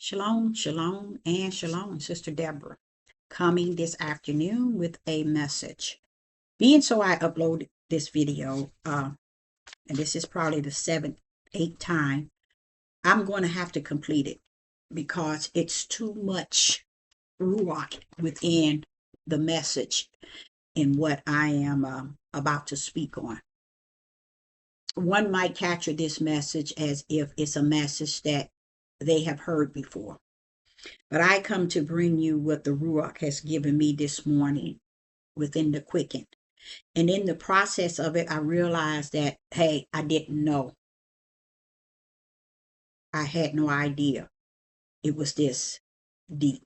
Shalom, shalom, and shalom, Sister Deborah, coming this afternoon with a message. Being so I uploaded this video, and this is probably the seventh, eighth time, I'm going to have to complete it because it's too much ruach within the message in what I am about to speak on. One might capture this message as if it's a message that they have heard before. But I come to bring you what the Ruach has given me this morning within the quicken. And in the process of it, I realized that, hey, I didn't know. I had no idea it was this deep.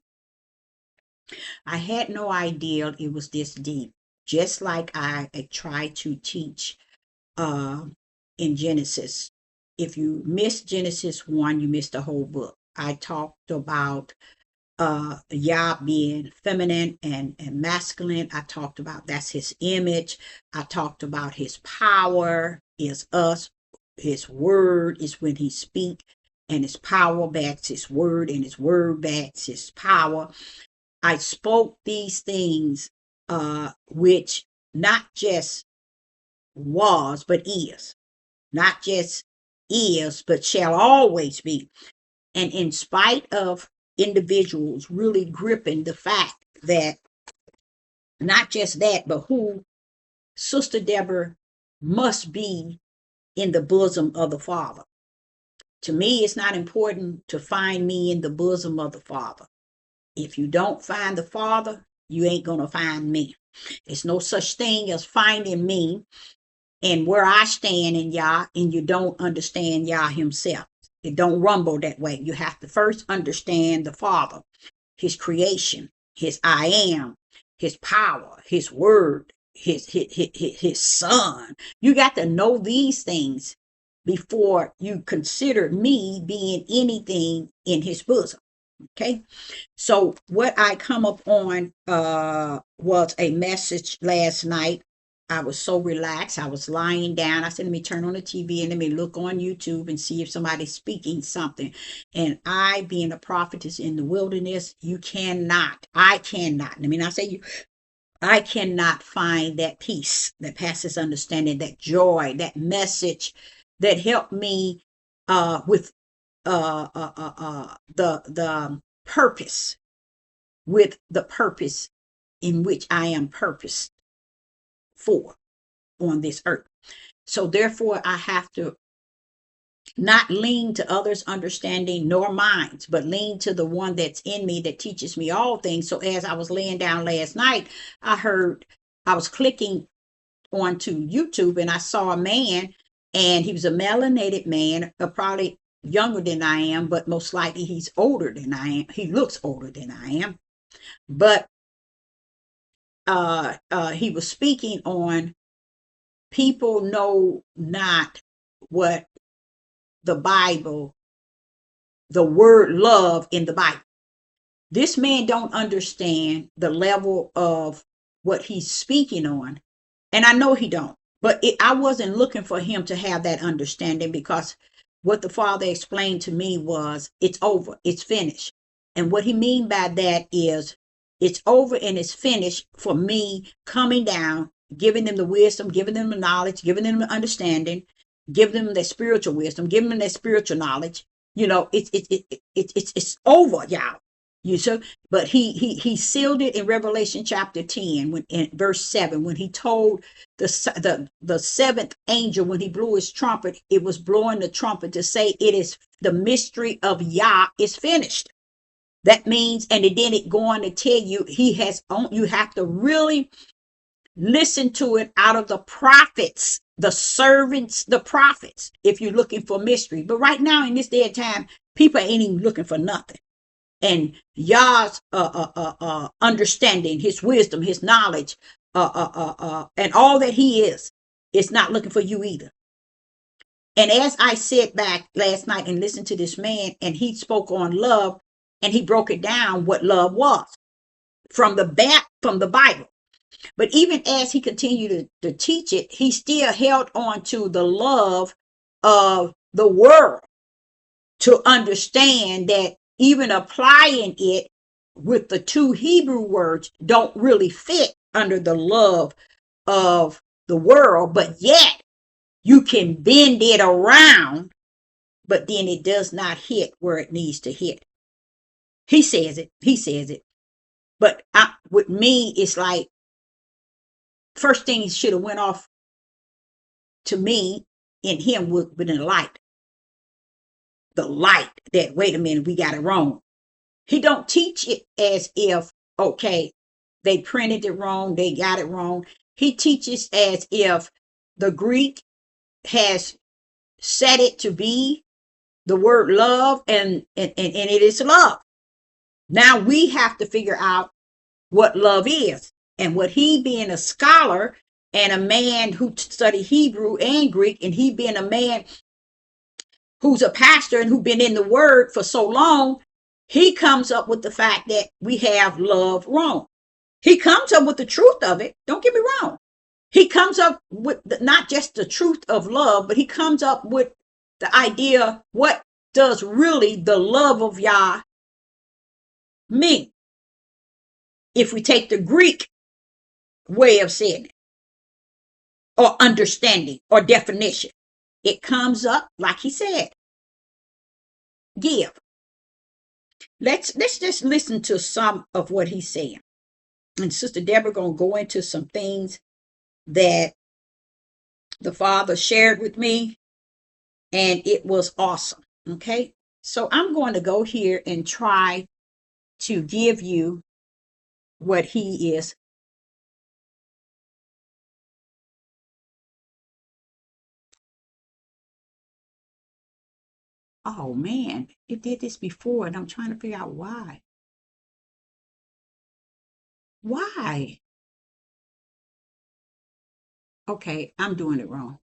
I had no idea it was this deep. Just like I try to teach in Genesis. If you miss Genesis 1, you miss the whole book. I talked about Yah being feminine and masculine. I talked about that's his image. I talked about his power is us. His word is when he speak, and his power backs his word, and his word backs his power. I spoke these things, which not just was, but is. Not just is, but shall always be. And in spite of individuals really gripping the fact that not just that, but who Sister Deborah must be in the bosom of the Father. To me, it's not important to find me in the bosom of the Father. If you don't find the Father, you ain't going to find me. It's no such thing as finding me and where I stand in Yah, and you don't understand Yah himself. It don't rumble that way. You have to first understand the Father, his creation, his I am, his power, his word, his son. You got to know these things before you consider me being anything in his bosom. Okay. So what I come up on was a message last night. I was so relaxed. I was lying down. I said, let me turn on the TV and let me look on YouTube and see if somebody's speaking something. And I, being a prophetess in the wilderness, I cannot. I mean, I say I cannot find that peace that passes understanding, that joy, that message that helped me with the purpose, with the purpose in which I am purposed for on this earth. So therefore, I have to not lean to others' understanding nor minds, but lean to the one that's in me that teaches me all things. So as I was laying down last night, I was clicking onto YouTube and I saw a man, and he was a melanated man, probably younger than I am, but most likely he's older than I am. He looks older than I am. But he was speaking on people know not what the Bible, the word love in the Bible. This man don't understand the level of what he's speaking on. And I know he don't. But I wasn't looking for him to have that understanding, because what the Father explained to me was it's over, it's finished. And what he mean by that is it's over and it's finished for me coming down, giving them the wisdom, giving them the knowledge, giving them the understanding, giving them that spiritual wisdom, giving them that spiritual knowledge. You know, it's over, y'all. You so, but he sealed it in Revelation chapter 10, when in verse 7, when he told the seventh angel, when he blew his trumpet, it was blowing the trumpet to say it is the mystery of Yah is finished. That means, and then it going to tell you you have to really listen to it out of the prophets, the servants, the prophets, if you're looking for mystery. But right now in this day and time, people ain't even looking for nothing. And Yah's understanding, his wisdom, his knowledge, and all that he is not looking for you either. And as I sat back last night and listened to this man, and he spoke on love, and he broke it down what love was from the Bible. But even as he continued to teach it, he still held on to the love of the world, to understand that even applying it with the two Hebrew words don't really fit under the love of the world, but yet you can bend it around, but then it does not hit where it needs to hit. He says it. He says it. But with me, it's like first thing should have went off to me in him would have been the light. The light that, wait a minute, we got it wrong. He don't teach it as if, okay, they printed it wrong, they got it wrong. He teaches as if the Greek has set it to be the word love, and it is love. Now we have to figure out what love is. And what he being a scholar and a man who studied Hebrew and Greek, and he being a man who's a pastor and who's been in the word for so long, he comes up with the fact that we have love wrong. He comes up with the truth of it. Don't get me wrong. He comes up with not just the truth of love, but he comes up with the idea, what does really the love of Yah mean? If we take the Greek way of saying it, or understanding, or definition, it comes up like he said, give. Let's just listen to some of what he's saying. And Sister Deborah gonna go into some things that the Father shared with me, and it was awesome. Okay, so I'm going to go here and try to give you what he is. Oh man, it did this before, and I'm trying to figure out why. Why? Okay, I'm doing it wrong.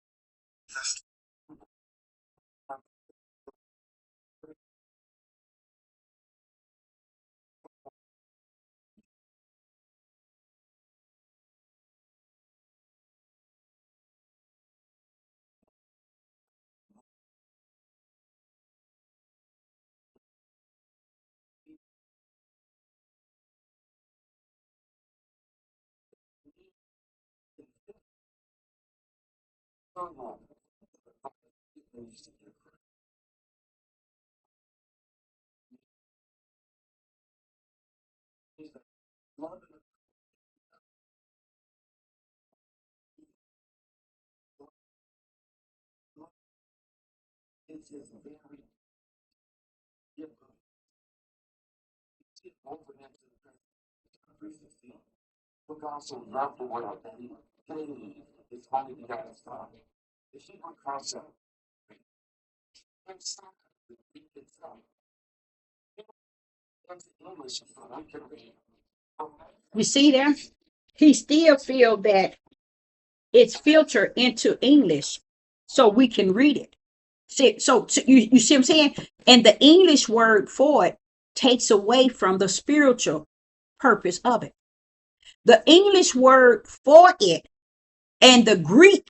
You see there? He still feel that it's filtered into English so we can read it. See, so you see what I'm saying? And the English word for it takes away from the spiritual purpose of it. The English word for it and the Greek,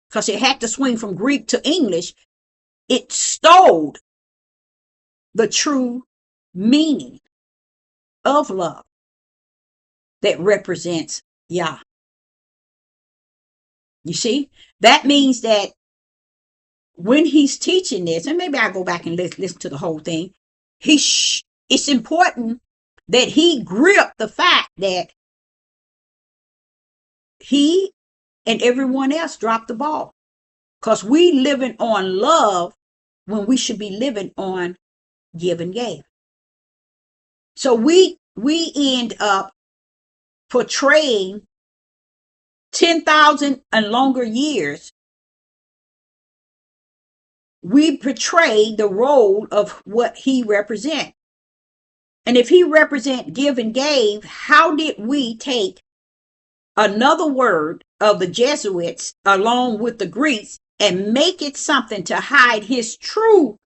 because it had to swing from Greek to English, it stole the true meaning of love that represents Yah. You see, that means that when he's teaching this, and maybe I'll go back and listen to the whole thing, it's important that he grip the fact that he and everyone else dropped the ball, because we living on love when we should be living on give and gave. So we end up portraying 10,000 and longer years. We portray the role of what he represent. And if he represent give and gave, how did we take another word of the Jesuits along with the Greeks and make it something to hide his true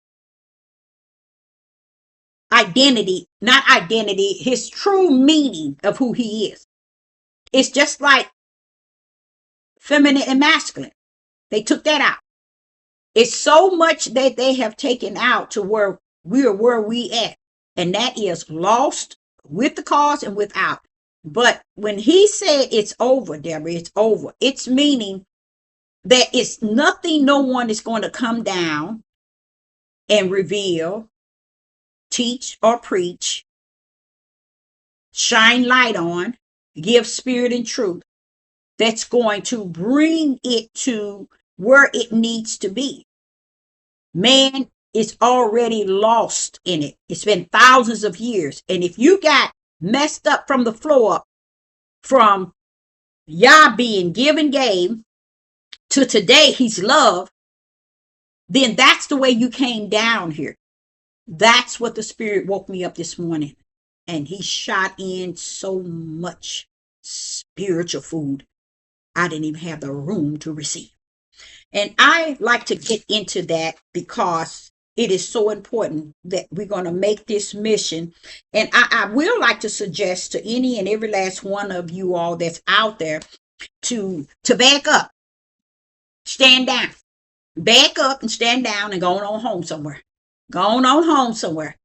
identity, not identity, his true meaning of who he is? It's just like feminine and masculine. They took that out. It's so much that they have taken out to where we are where we at. and that is lost with the cause and without. But when he said it's over, Deborah, it's over. It's meaning that it's nothing, no one is going to come down and reveal, teach, or preach, shine light on, give spirit and truth that's going to bring it to where it needs to be. Man is already lost in it. It's been thousands of years. And if you got messed up from the floor up, from Yah being given game to today he's love, then that's the way you came down here. That's what the Spirit woke me up this morning. And he shot in so much spiritual food, I didn't even have the room to receive. And I like to get into that because it is so important that we're going to make this mission. And I will like to suggest to any and every last one of you all that's out there to back up, stand down, back up and stand down and go on home somewhere. Go on home somewhere.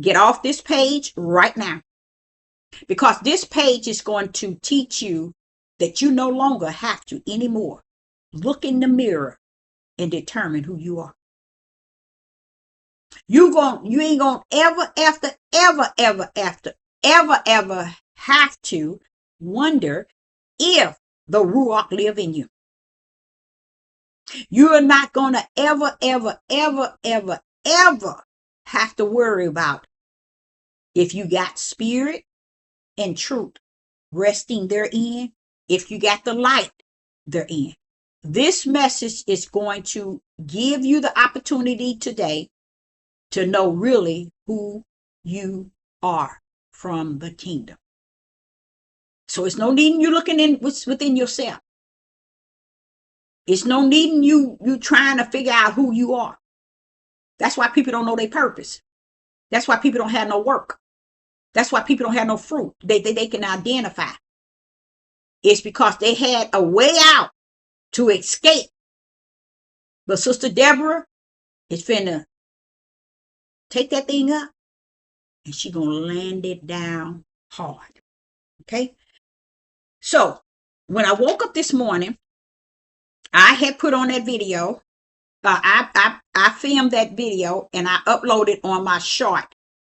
Get off this page right now, because this page is going to teach you that you no longer have to anymore look in the mirror and determine who you are. You ain't gonna ever have to wonder if the Ruach live in you. You are not gonna ever have to worry about if you got spirit and truth resting therein, if you got the light therein. This message is going to give you the opportunity today to know really who you are from the kingdom. So it's no need in you looking in what's within yourself. It's no need in you trying to figure out who you are. That's why people don't know their purpose. That's why people don't have no work. That's why people don't have no fruit. They can identify. It's because they had a way out to escape. But Sister Deborah is finna take that thing up and she gonna land it down hard. Okay? So when I woke up this morning, I had put on that video. I filmed that video and I uploaded on my short.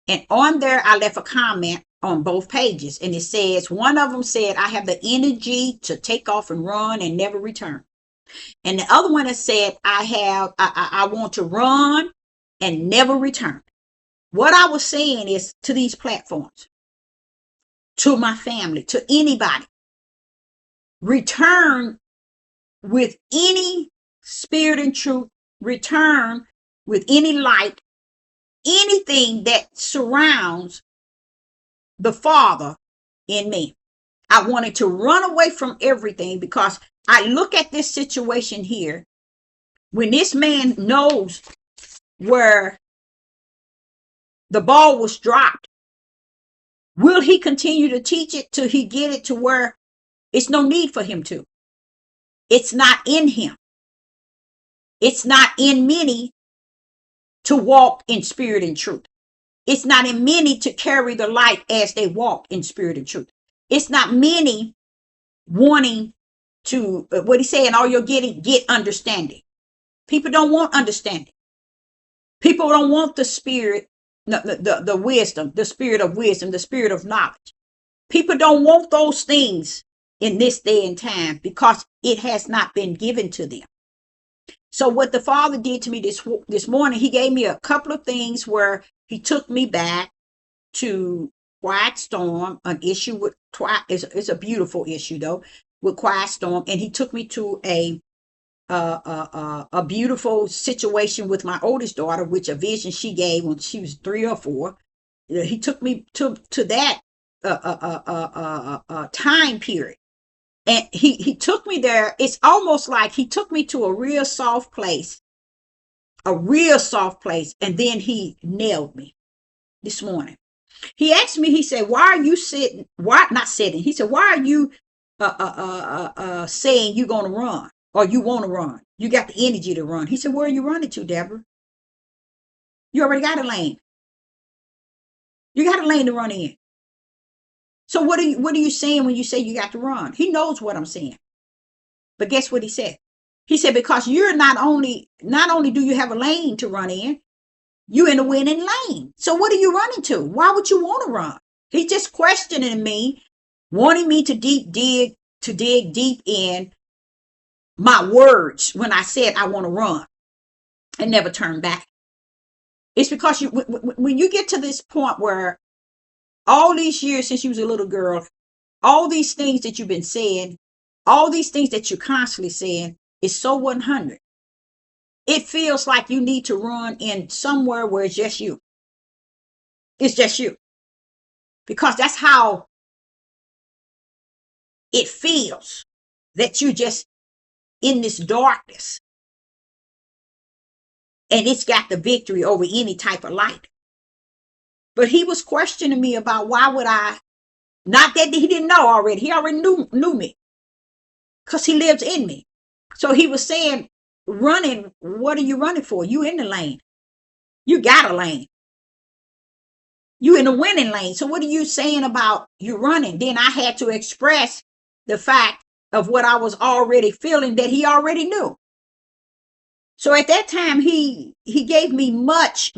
And on there, I left a comment on both pages. And it says, one of them said, I have the energy to take off and run and never return. And the other one has said, I want to run and never return. What I was saying is to these platforms, to my family, to anybody, return with any spirit and truth, return with any light, anything that surrounds the Father in me. I wanted to run away from everything because I look at this situation here. When this man knows where the ball was dropped, will he continue to teach it till he get it to where it's no need for him to? It's not in him. It's not in many to walk in spirit and truth. It's not in many to carry the light as they walk in spirit and truth. It's not many wanting to, what he's saying, all you're getting, get understanding. People don't want understanding. People don't want the spirit, the wisdom, the spirit of wisdom, the spirit of knowledge. People don't want those things in this day and time because it has not been given to them. So what the Father did to me this morning, he gave me a couple of things where he took me back to Quiet Storm, an issue with it's a beautiful issue though, with Quiet Storm, and he took me to a beautiful situation with my oldest daughter, which a vision she gave when she was 3 or 4. He took me to that time period. And he took me there. It's almost like he took me to a real soft place. And then he nailed me this morning. He asked me, he said, why are you sitting? Why not sitting? He said, why are you saying you're going to run or you want to run? You got the energy to run. He said, where are you running to, Deborah? You already got a lane. You got a lane to run in. So what are you saying when you say you got to run? He knows what I'm saying. But guess what he said? He said, because you're not only do you have a lane to run in, you in a winning lane. So what are you running to? Why would you want to run? He's just questioning me, wanting me to dig deep in my words when I said I want to run and never turn back. It's because when you get to this point where all these years since you was a little girl, all these things that you've been saying, all these things that you're constantly saying is so 100. It feels like you need to run in somewhere where it's just you. It's just you. Because that's how it feels, that you're just in this darkness. And it's got the victory over any type of light. But he was questioning me about why would I, not that he didn't know already. He already knew me. Because he lives in me. So he was saying, running, what are you running for? You in the lane. You got a lane. You in the winning lane. So what are you saying about you running? Then I had to express the fact of what I was already feeling that he already knew. So at that time, he gave me much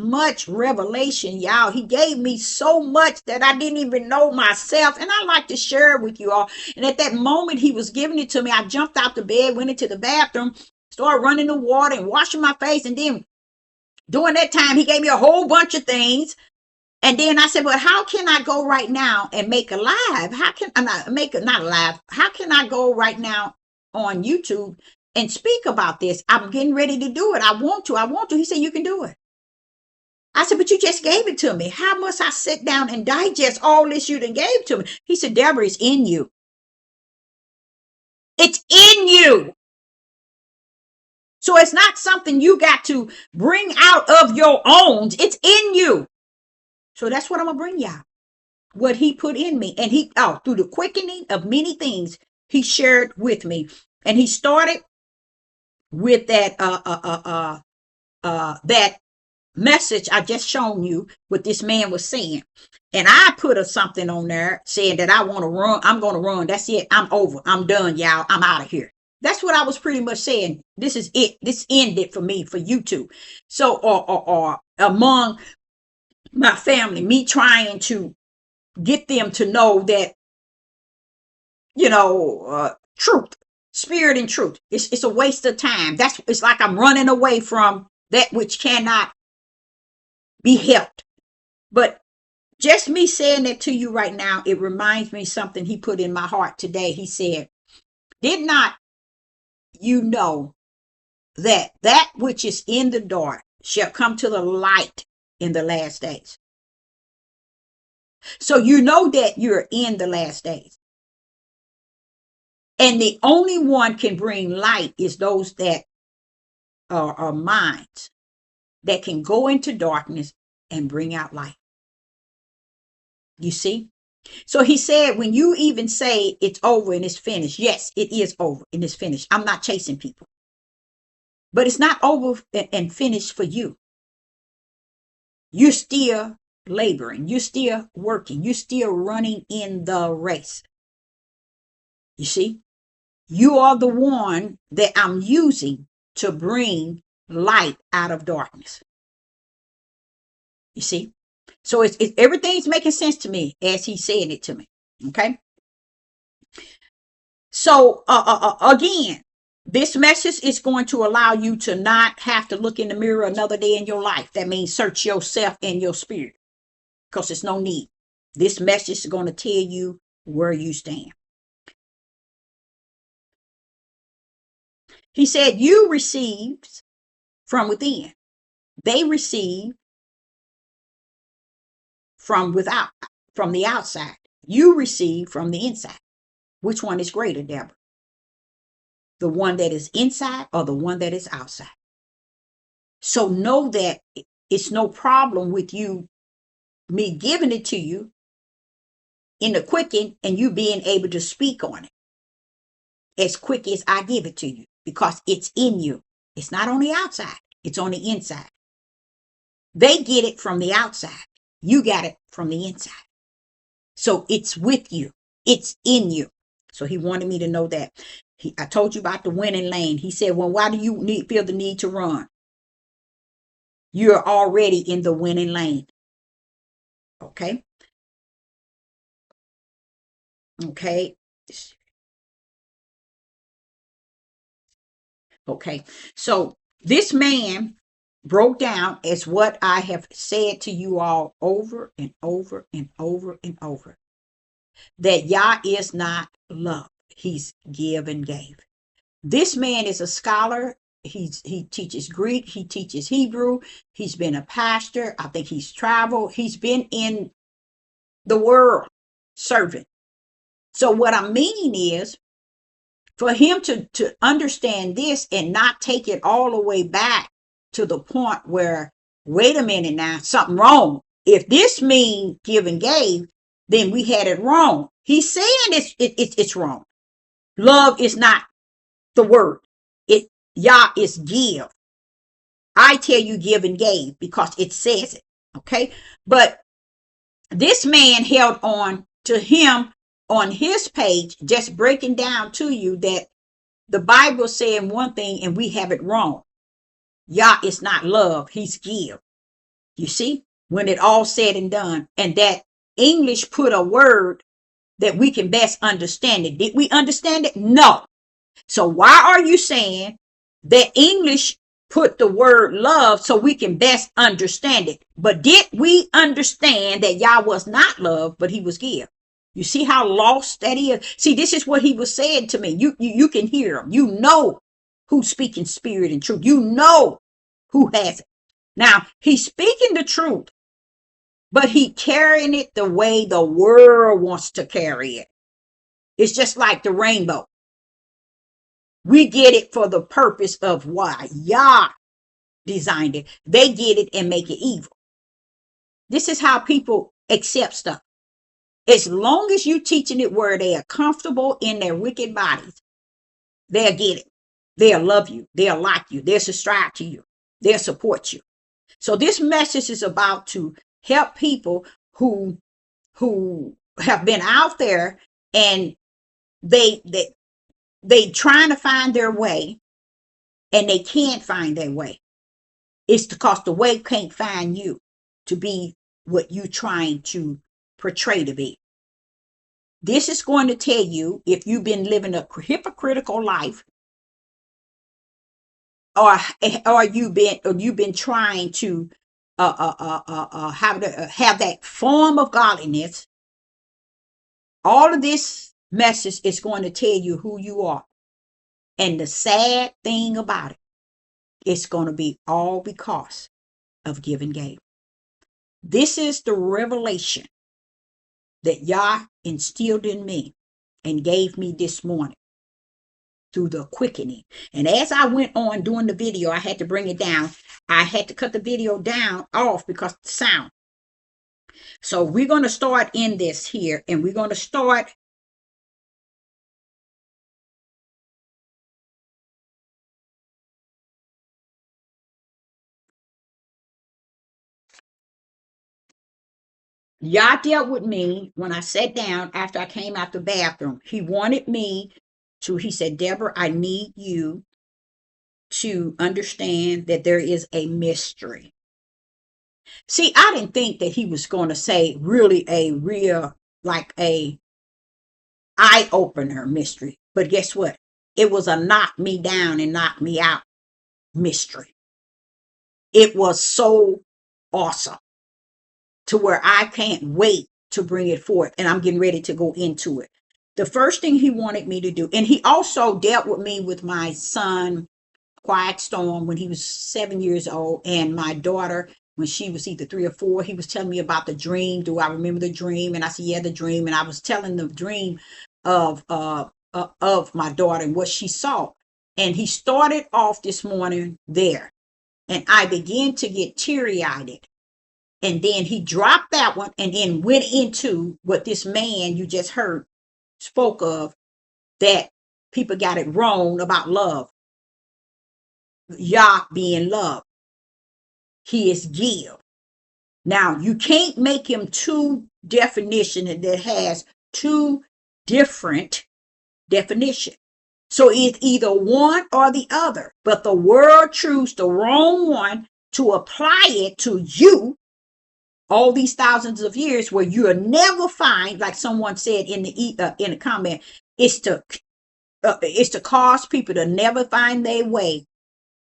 revelation, y'all. He gave me so much that I didn't even know myself. And I like to share it with you all. And at that moment he was giving it to me, I jumped out the bed, went into the bathroom, started running the water and washing my face. And then during that time, he gave me a whole bunch of things. And then I said, well, how can I go right now and make a live? How can I not live? How can I go right now on YouTube and speak about this? I'm getting ready to do it. I want to. He said, you can do it. I said, but you just gave it to me. How must I sit down and digest all this you done gave to me? He said, Deborah, it's in you. It's in you. So it's not something you got to bring out of your own. It's in you. So that's what I'm going to bring y'all. What he put in me. And through the quickening of many things he shared with me. And he started with that that message I just shown you, what this man was saying. And I put something on there saying that I want to run. I'm going to run. That's it. I'm over. I'm done, y'all. I'm out of here. That's what I was pretty much saying. This is it. This ended for me, for you two. So, or among my family, me trying to get them to know that, truth, spirit and truth. It's a waste of time. It's like I'm running away from that which cannot be helped. But just me saying that to you right now, it reminds me something he put in my heart today. He said, did not you know that which is in the dark shall come to the light in the last days? So you know that you're in the last days. And the only one can bring light is those that are minds that can go into darkness and bring out light. You see? So he said, when you even say it's over and it's finished, yes, it is over and it's finished. I'm not chasing people. But it's not over and finished for you. You're still laboring. You're still working. You're still running in the race. You see? You are the one that I'm using to bring light out of darkness. You see? So everything's making sense to me as he's saying it to me. Okay? So, again, this message is going to allow you to not have to look in the mirror another day in your life. That means search yourself and your spirit, because there's no need. This message is going to tell you where you stand. He said, you received from within. They receive from without, from the outside. You receive from the inside. Which one is greater, Deborah? The one that is inside or the one that is outside? So know that it's no problem with me giving it to you in the quicken and you being able to speak on it as quick as I give it to you, because it's in you. It's not on the outside. It's on the inside. They get it from the outside. You got it from the inside. So it's with you. It's in you. So he wanted me to know that. I told you about the winning lane. He said, well, why do you feel the need to run? You're already in the winning lane. Okay. Okay. Okay. So this man broke down as what I have said to you all over and over and over and over, that Yah is not love. He's give and gave. This man is a scholar. He teaches Greek. He teaches Hebrew. He's been a pastor. I think he's traveled. He's been in the world serving. So what I mean is, for him to understand this and not take it all the way back to the point where, wait a minute now, something wrong. If this means give and gave, then we had it wrong. He's saying it's wrong. Love is not the word. Yah is give. I tell you give and gave because it says it. Okay. But this man held on to him on his page, just breaking down to you that the Bible saying one thing and we have it wrong. Yah is not love. He's give. You see, when it all said and done, and that English put a word that we can best understand it. Did we understand it? No. So why are you saying that English put the word love so we can best understand it? But did we understand that Yah was not love, but he was give? You see how lost that is? See, this is what he was saying to me. You can hear him. You know who's speaking spirit and truth. You know who has it. Now, he's speaking the truth, but he carrying it the way the world wants to carry it. It's just like the rainbow. We get it for the purpose of why Yah designed it. They get it and make it evil. This is how people accept stuff. As long as you teaching it where they are comfortable in their wicked bodies, they'll get it. They'll love you. They'll like you. They'll subscribe to you. They'll support you. So this message is about to help people who have been out there and they trying to find their way and they can't find their way. It's because the way can't find you to be what you're trying to portray to be. This is going to tell you if you've been living a hypocritical life, or you've been trying to have that form of godliness. All of this message is going to tell you who you are. And the sad thing about it, it's going to be all because of give and gave. This is the revelation that Yah instilled in me and gave me this morning through the quickening. And as I went on doing the video, I had to bring it down. I had to cut the video down off because of the sound. So we're going to start in this here, and we're going to start Yah dealt with me when I sat down after I came out the bathroom. He wanted me to, he said, Deborah, I need you to understand that there is a mystery. See, I didn't think that he was going to say really a real, like a eye-opener mystery. But guess what? It was a knock me down and knock me out mystery. It was so awesome to where I can't wait to bring it forth. And I'm getting ready to go into it. The first thing he wanted me to do, and he also dealt with me with my son, Quiet Storm, when he was 7 years old, and my daughter, when she was either 3 or 4, he was telling me about the dream. Do I remember the dream? And I said, yeah, the dream. And I was telling the dream of my daughter and what she saw. And he started off this morning there. And I began to get teary-eyed. And then he dropped that one and then went into what this man you just heard spoke of, that people got it wrong about love. Yah being love. He is give. Now, you can't make him two definitions that has two different definitions. So it's either one or the other. But the world choose the wrong one to apply it to you all these thousands of years, where you'll never find, like someone said in the comment, it's to cause people to never find their way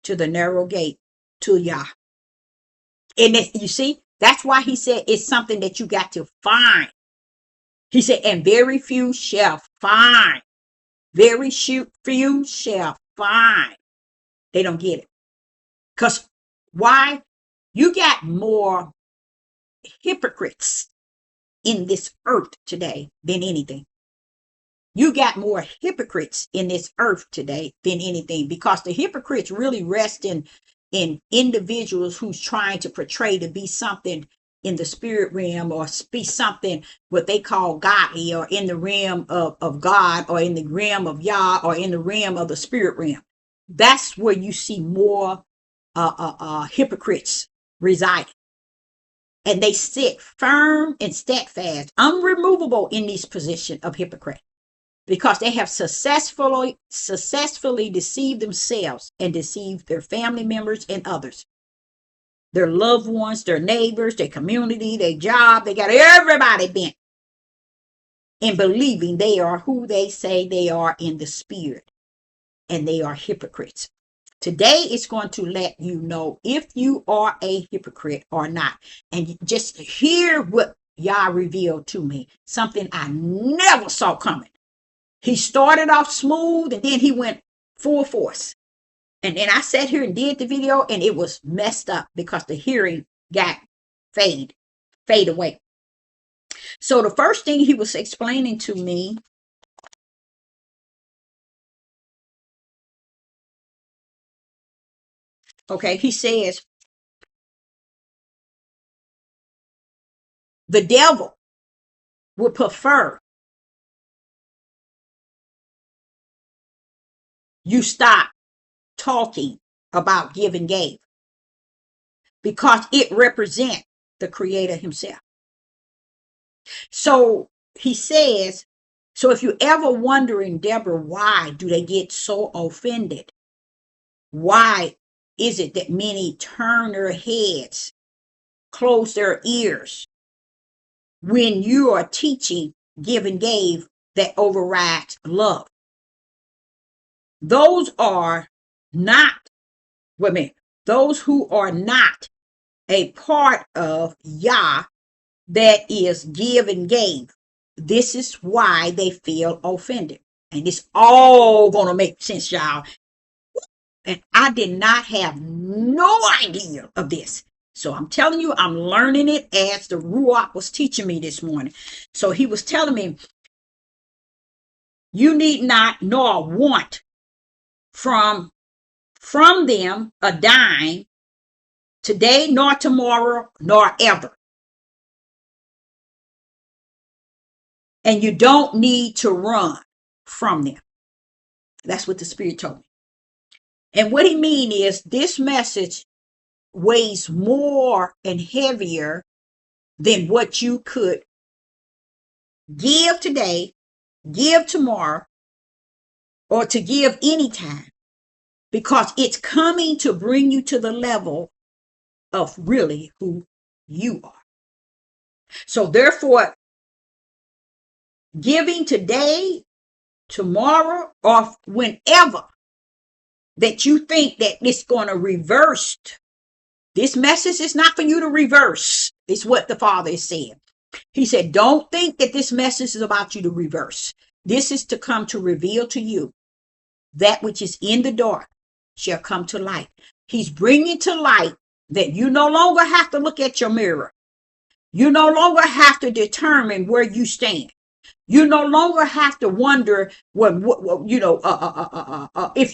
to the narrow gate to Yah. And you see, that's why he said it's something that you got to find. He said, and very few shall find. Very few shall find. They don't get it. Because why? You got more hypocrites in this earth today than anything. You got more hypocrites in this earth today than anything, because the hypocrites really rest in individuals who's trying to portray to be something in the spirit realm, or be something what they call godly, or in the realm of God, or in the realm of Yah, or in the realm of the spirit realm. That's where you see more hypocrites residing. And they sit firm and steadfast, unremovable in this position of hypocrite, because they have successfully deceived themselves and deceived their family members and others, their loved ones, their neighbors, their community, their job. They got everybody bent in believing they are who they say they are in the spirit, and they are hypocrites. Today it's going to let you know if you are a hypocrite or not. And just hear what Yah revealed to me, something I never saw coming. He started off smooth, and then he went full force. And then I sat here and did the video, and it was messed up because the hearing got fade away. So the first thing he was explaining to me, okay, he says, the devil would prefer you stop talking about give and gave, because it represents the creator himself. So he says, so if you ever wondering, Deborah, why do they get so offended? Why is it that many turn their heads, close their ears when you are teaching give and gave that overrides love? Those are not women. Those who are not a part of Yah, that is give and gave. This is why they feel offended. And it's all going to make sense, y'all. And I did not have no idea of this. So I'm telling you, I'm learning it as the Ruach was teaching me this morning. So he was telling me, you need not nor want from them a dime today, nor tomorrow, nor ever. And you don't need to run from them. That's what the Spirit told me. And what he means is this message weighs more and heavier than what you could give today, give tomorrow, or to give anytime, because it's coming to bring you to the level of really who you are. So therefore, giving today, tomorrow, or whenever that you think that it's going to reverse, this message is not for you to reverse. It's what the Father is saying. He said, don't think that this message is about you to reverse. This is to come to reveal to you that which is in the dark shall come to light. He's bringing to light that you no longer have to look at your mirror. You no longer have to determine where you stand. You no longer have to wonder if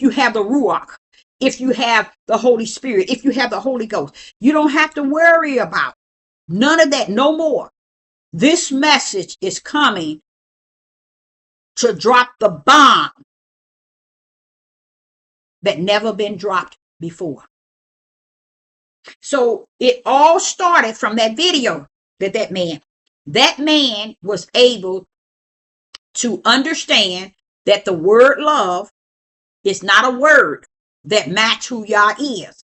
you have the Ruach, if you have the Holy Spirit, if you have the Holy Ghost. You don't have to worry about none of that no more. This message is coming to drop the bomb that never been dropped before. So it all started from that video that man was able to understand that the word love is not a word that match who Yah is.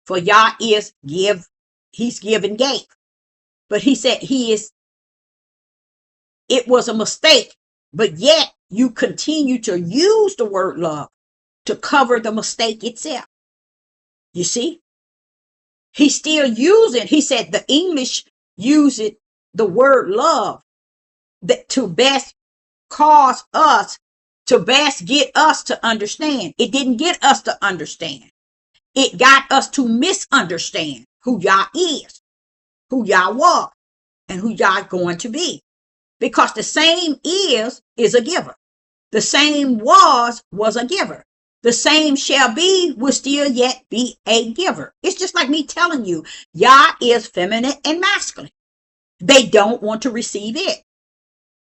For Yah is give, he's give and gave. But he said it was a mistake, but yet you continue to use the word love to cover the mistake itself. You see? He's still using, he said the English use it, the word love, that to best cause us, to best get us to understand. It didn't get us to understand. It got us to misunderstand who Yah is, who Yah was, and who Yah going to be. Because the same is a giver. The same was a giver. The same shall be will still yet be a giver. It's just like me telling you, Yah is feminine and masculine. They don't want to receive it.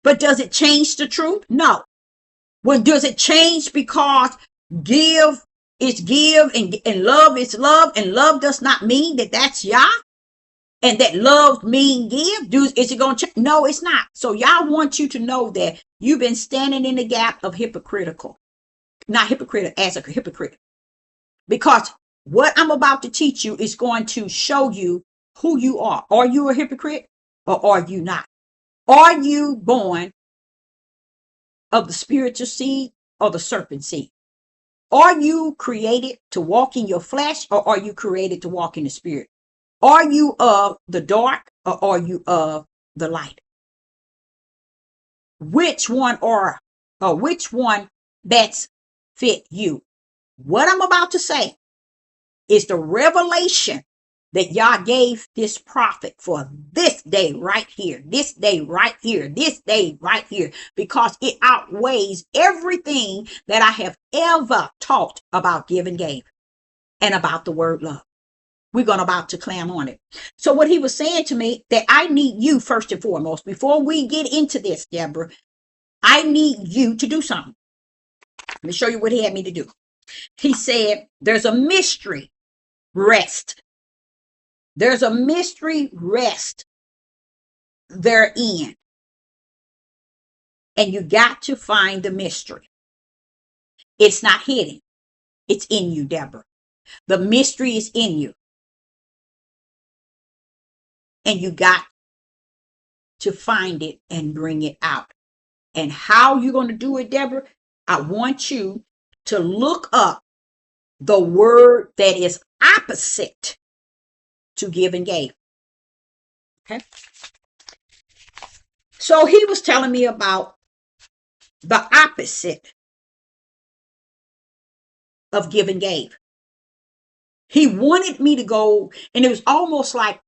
But does it change the truth? No. Well, does it change because give is give and love is love, and love does not mean that that's Yah? And that love mean give? Is it going to change? No, it's not. So Yah wants you to know that you've been standing in the gap of hypocritical. Not hypocritical, as a hypocrite. Because what I'm about to teach you is going to show you who you are. Are you a hypocrite or are you not? Are you born of the spiritual seed or the serpent seed? Are you created to walk in your flesh or are you created to walk in the spirit? Are you of the dark or are you of the light? Which one or which one best fit you? What I'm about to say is the revelation that Yah gave this prophet for this day right here, this day right here, this day right here, because it outweighs everything that I have ever taught about give and gave and about the word love. We're going about to clam on it. So what he was saying to me, that I need you first and foremost, before we get into this, Deborah, I need you to do something. Let me show you what he had me to do. He said, there's a mystery rest. There's a mystery rest therein. And you got to find the mystery. It's not hidden. It's in you, Deborah. The mystery is in you. And you got to find it and bring it out. And how you're going to do it, Deborah, I want you to look up the word that is opposite to give and gave. Okay. So he was telling me about the opposite of give and gave. He wanted me to go, and it was almost like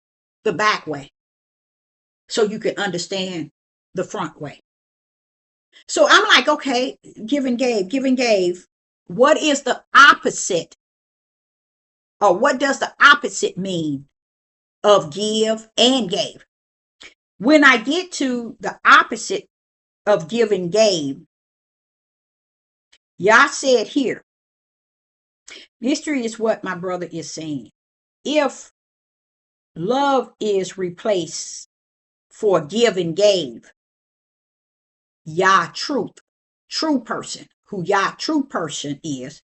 the back way, so you could understand the front way. So I'm like, okay, give and gave. What is the opposite? Or what does the opposite mean of give and gave? When I get to the opposite of give and gave, Yah said here, mystery is what my brother is saying. If love is replaced for give and gave, Yah truth, true person, who Yah true person is,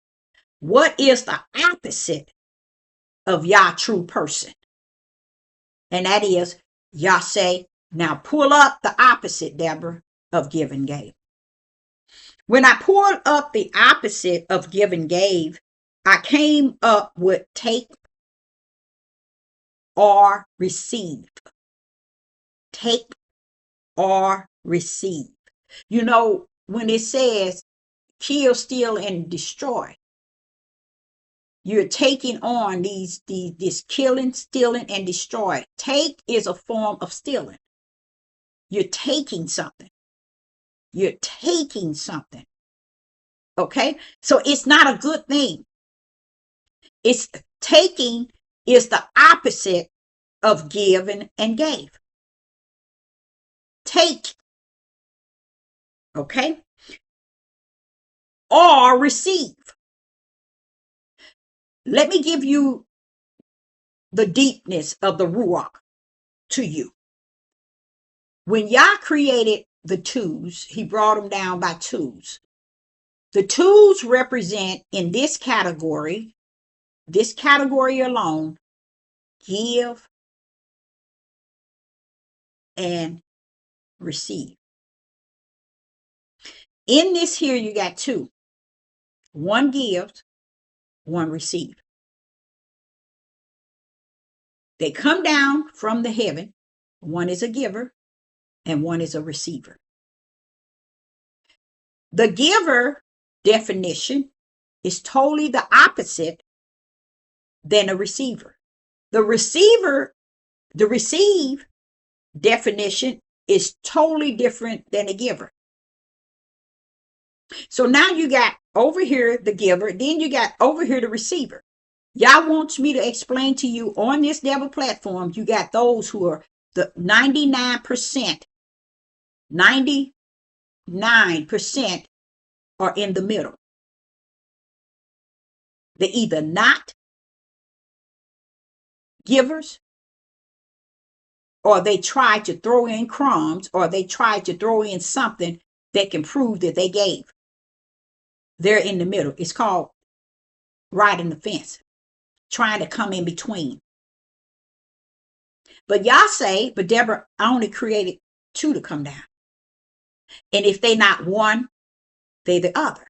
what is the opposite of Yah true person? And that is, Yah say, now pull up the opposite, Deborah, of give and gave. When I pulled up the opposite of give and gave, I came up with take or receive. Take or receive. You know, when it says kill, steal, and destroy, you're taking on this killing, stealing, and destroy. Take is a form of stealing. You're taking something. You're taking something. Okay? So it's not a good thing. It's taking is the opposite of giving and gave. Take. Okay? Or receive. Let me give you the deepness of the Ruach to you. When Yah created the twos, he brought them down by twos. The twos represent in this category alone, give and receive. In this here, you got two. One gives, one receives. They come down from the heaven. One is a giver and one is a receiver. The giver definition is totally the opposite than a receiver. The receive definition is totally different than a giver. So now you got over here the giver, then you got over here the receiver. Yah wants me to explain to you on this devil platform, you got those who are the 99%. 99% are in the middle. They're either not givers, or they try to throw in crumbs, or they try to throw in something that can prove that they gave. They're in the middle. It's called riding the fence, trying to come in between. But y'all say, but Deborah, I only created two to come down. And if they not one, they the other.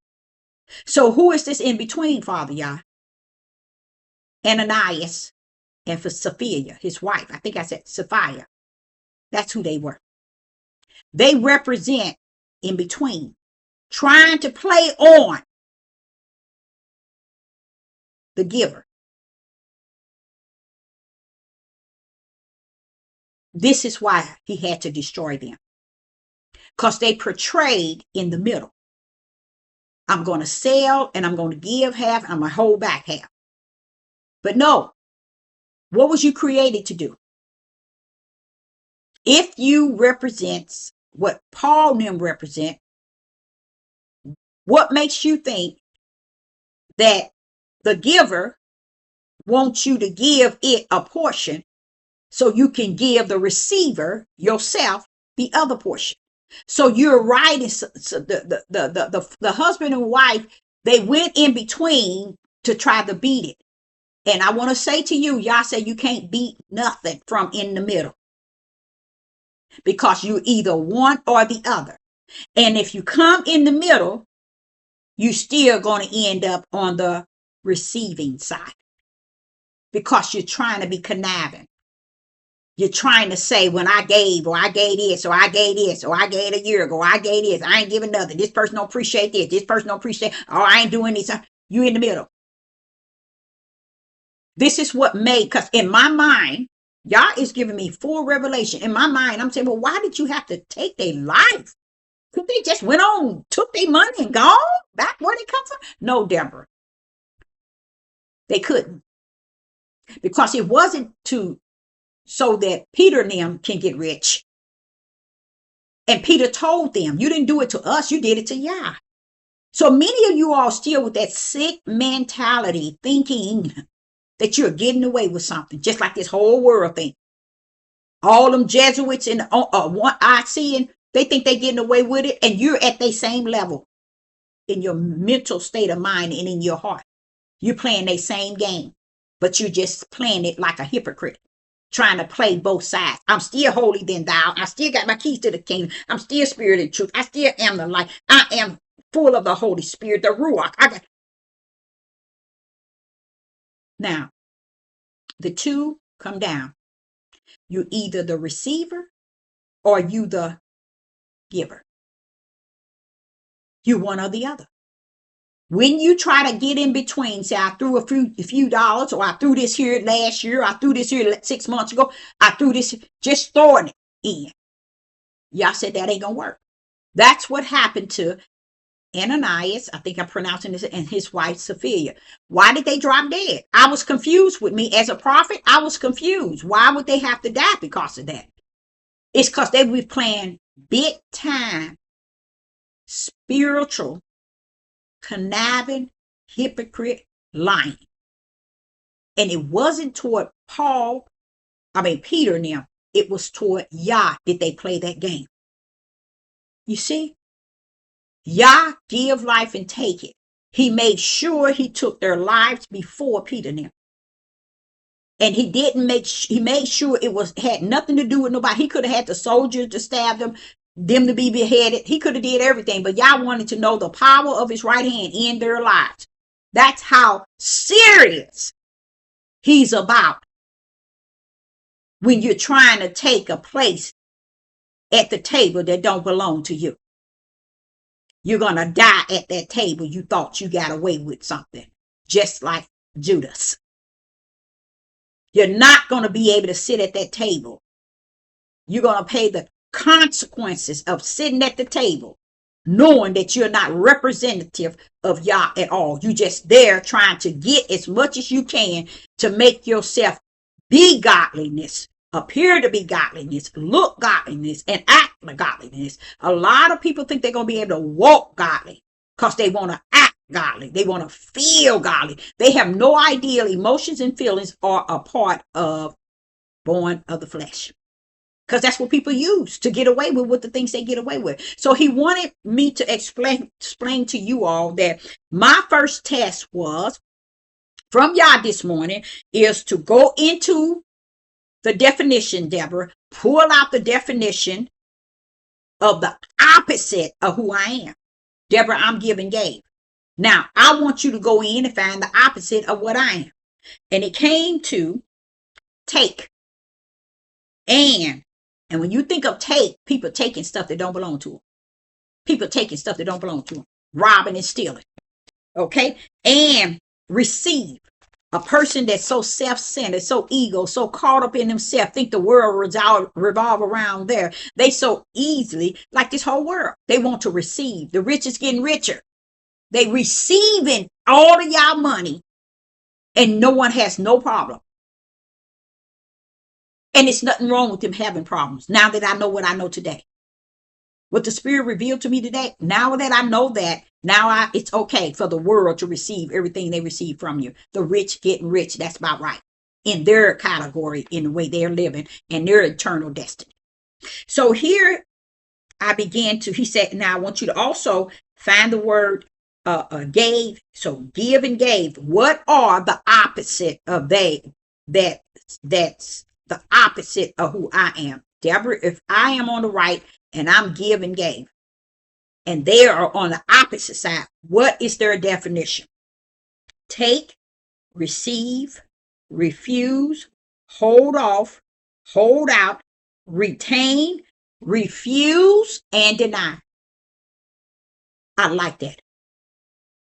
So who is this in between, Father Yah? Ananias and for Sophia, his wife. I think I said Sophia. That's who they were. They represent in between, trying to play on the giver. This is why he had to destroy them, because they portrayed in the middle. I'm going to sell and I'm going to give half and I'm going to hold back half. But no, what was you created to do? If you represents what Paul and them represent, what makes you think that the giver wants you to give it a portion so you can give the receiver yourself the other portion? So you're right. So the husband and wife, they went in between to try to beat it. And I want to say to you, y'all say you can't beat nothing from in the middle, because you're either one or the other. And if you come in the middle, you're still going to end up on the receiving side, because you're trying to be conniving. You're trying to say, when I gave, or I gave this, or I gave this, or I gave a year ago, I gave this, I ain't giving nothing. This person don't appreciate this. This person don't appreciate, oh, I ain't doing this. You in the middle. This is what made, because in my mind, Yah is giving me full revelation. In my mind, I'm saying, well, why did you have to take their life? Could they just went on, took their money and gone back where they come from? No, Deborah. They couldn't. Because it wasn't so that Peter and them can get rich. And Peter told them, you didn't do it to us, you did it to Yah. So many of you all still with that sick mentality, thinking that you're getting away with something, just like this whole world thing. All them Jesuits and one I seeing, they think they're getting away with it, and you're at the same level in your mental state of mind and in your heart. You're playing the same game, but you're just playing it like a hypocrite, trying to play both sides. I'm still holy than thou. I still got my keys to the kingdom. I'm still spirit and truth. I still am the light. I am full of the Holy Spirit, the Ruach. Now, the two come down. You either the receiver or you the giver. You one or the other. When you try to get in between, say, I threw a few dollars, or I threw this here last year, I threw this here 6 months ago, I threw this, just throwing it in. Y'all said that ain't gonna work. That's what happened to Ananias, I think I'm pronouncing this, and his wife Sophia. Why did they drop dead? I was confused with me as a prophet. I was confused. Why would they have to die because of that? It's because they were playing big time, spiritual, conniving, hypocrite, lying. And it wasn't toward Peter and them. It was toward Yah did they play that game. You see? Yah give life and take it. He made sure he took their lives before Peter and them. And he made sure it had nothing to do with nobody. He could have had the soldiers to stab them to be beheaded. He could have did everything, but Yah wanted to know the power of his right hand in their lives. That's how serious he's about when you're trying to take a place at the table that don't belong to you. You're going to die at that table. You thought you got away with something, just like Judas. You're not going to be able to sit at that table. You're going to pay the consequences of sitting at the table, knowing that you're not representative of Yah at all. You just there trying to get as much as you can to make yourself be godliness, appear to be godliness, look godliness, and act like godliness. A lot of people think they're going to be able to walk godly because they want to act godly. They want to feel godly. They have no idea emotions and feelings are a part of born of the flesh. Because that's what people use to get away with the things they get away with. So he wanted me to explain to you all that my first test was from Yah this morning is to go into the definition, Deborah, pull out the definition of the opposite of who I am. Deborah, I'm giving gave. Now, I want you to go in and find the opposite of what I am. And it came to take. And when you think of take, people taking stuff that don't belong to them. People taking stuff that don't belong to them. Robbing and stealing. Okay? And receive. A person that's so self-centered, so ego, so caught up in themselves, think the world revolve around there. They so easily, like this whole world, they want to receive. The rich is getting richer. They receiving all of y'all money and no one has no problem. And it's nothing wrong with them having problems. Now that I know what I know today. What the Spirit revealed to me today, now that I know that, it's okay for the world to receive everything they receive from you. The rich getting rich, that's about right. In their category, in the way they're living, and their eternal destiny. So here I began to, he said, now I want you to also find the word gave. So give and gave. What are the opposite of that's the opposite of who I am? Deborah, if I am on the right and I'm give and gave, and they are on the opposite side, what is their definition? Take, receive, refuse, hold off, hold out, retain, refuse, and deny. I like that.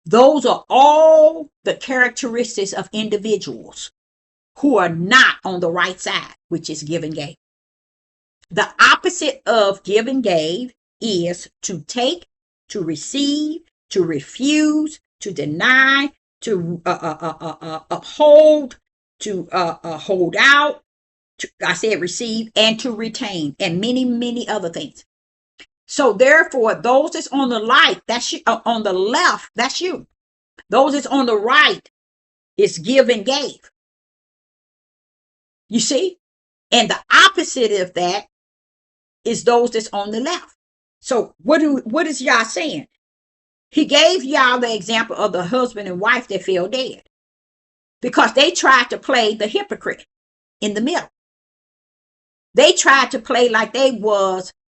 Those are all the characteristics of individuals who are not on the right side, which is give and gave. The opposite of give and gave is to take, to receive, to refuse, to deny, to uphold, to hold out, I said receive, and to retain, and many, many other things. So therefore, those that's on the right, that's you, on the left, that's you. Those that's on the right is give and gave. You see? And the opposite of that is those that's on the left. So what is Yah saying? He gave Yah the example of the husband and wife that fell dead because they tried to play the hypocrite in the middle. They tried to play like they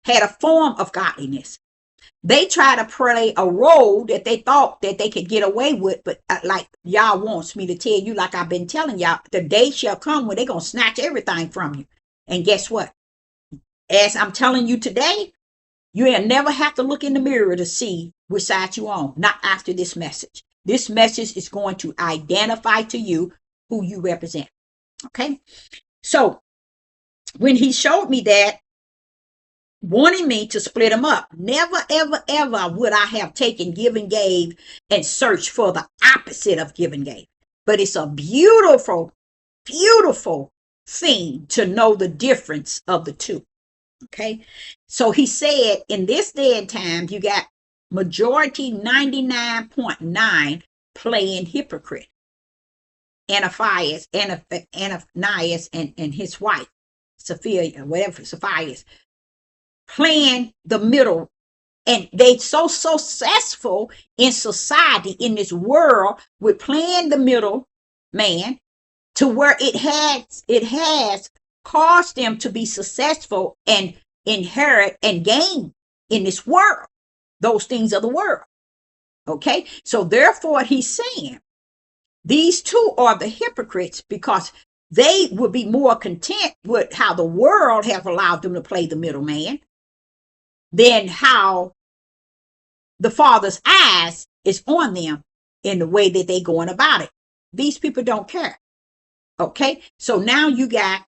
had a form of godliness. They tried to play a role that they thought that they could get away with, but like Yah wants me to tell you, like I've been telling y'all, the day shall come when they're going to snatch everything from you. And guess what? As I'm telling you today, you'll never have to look in the mirror to see which side you're on, not after this message. This message is going to identify to you who you represent. Okay? So when he showed me that, wanting me to split them up, never, ever, ever would I have taken give and gave and searched for the opposite of give and gave. But it's a beautiful, beautiful thing to know the difference of the two. Okay. So he said in this day and time, you got majority 99.9 playing hypocrite. Ananias and his wife, Sophia, whatever, Sapphira, playing the middle. And they so successful in society, in this world, with playing the middle man, to where it has caused them to be successful and inherit and gain in this world those things of the world. Okay, so therefore he's saying these two are the hypocrites, because they would be more content with how the world have allowed them to play the middleman than how the Father's eyes is on them in the way that they going about it. These people don't care. Okay, so now you got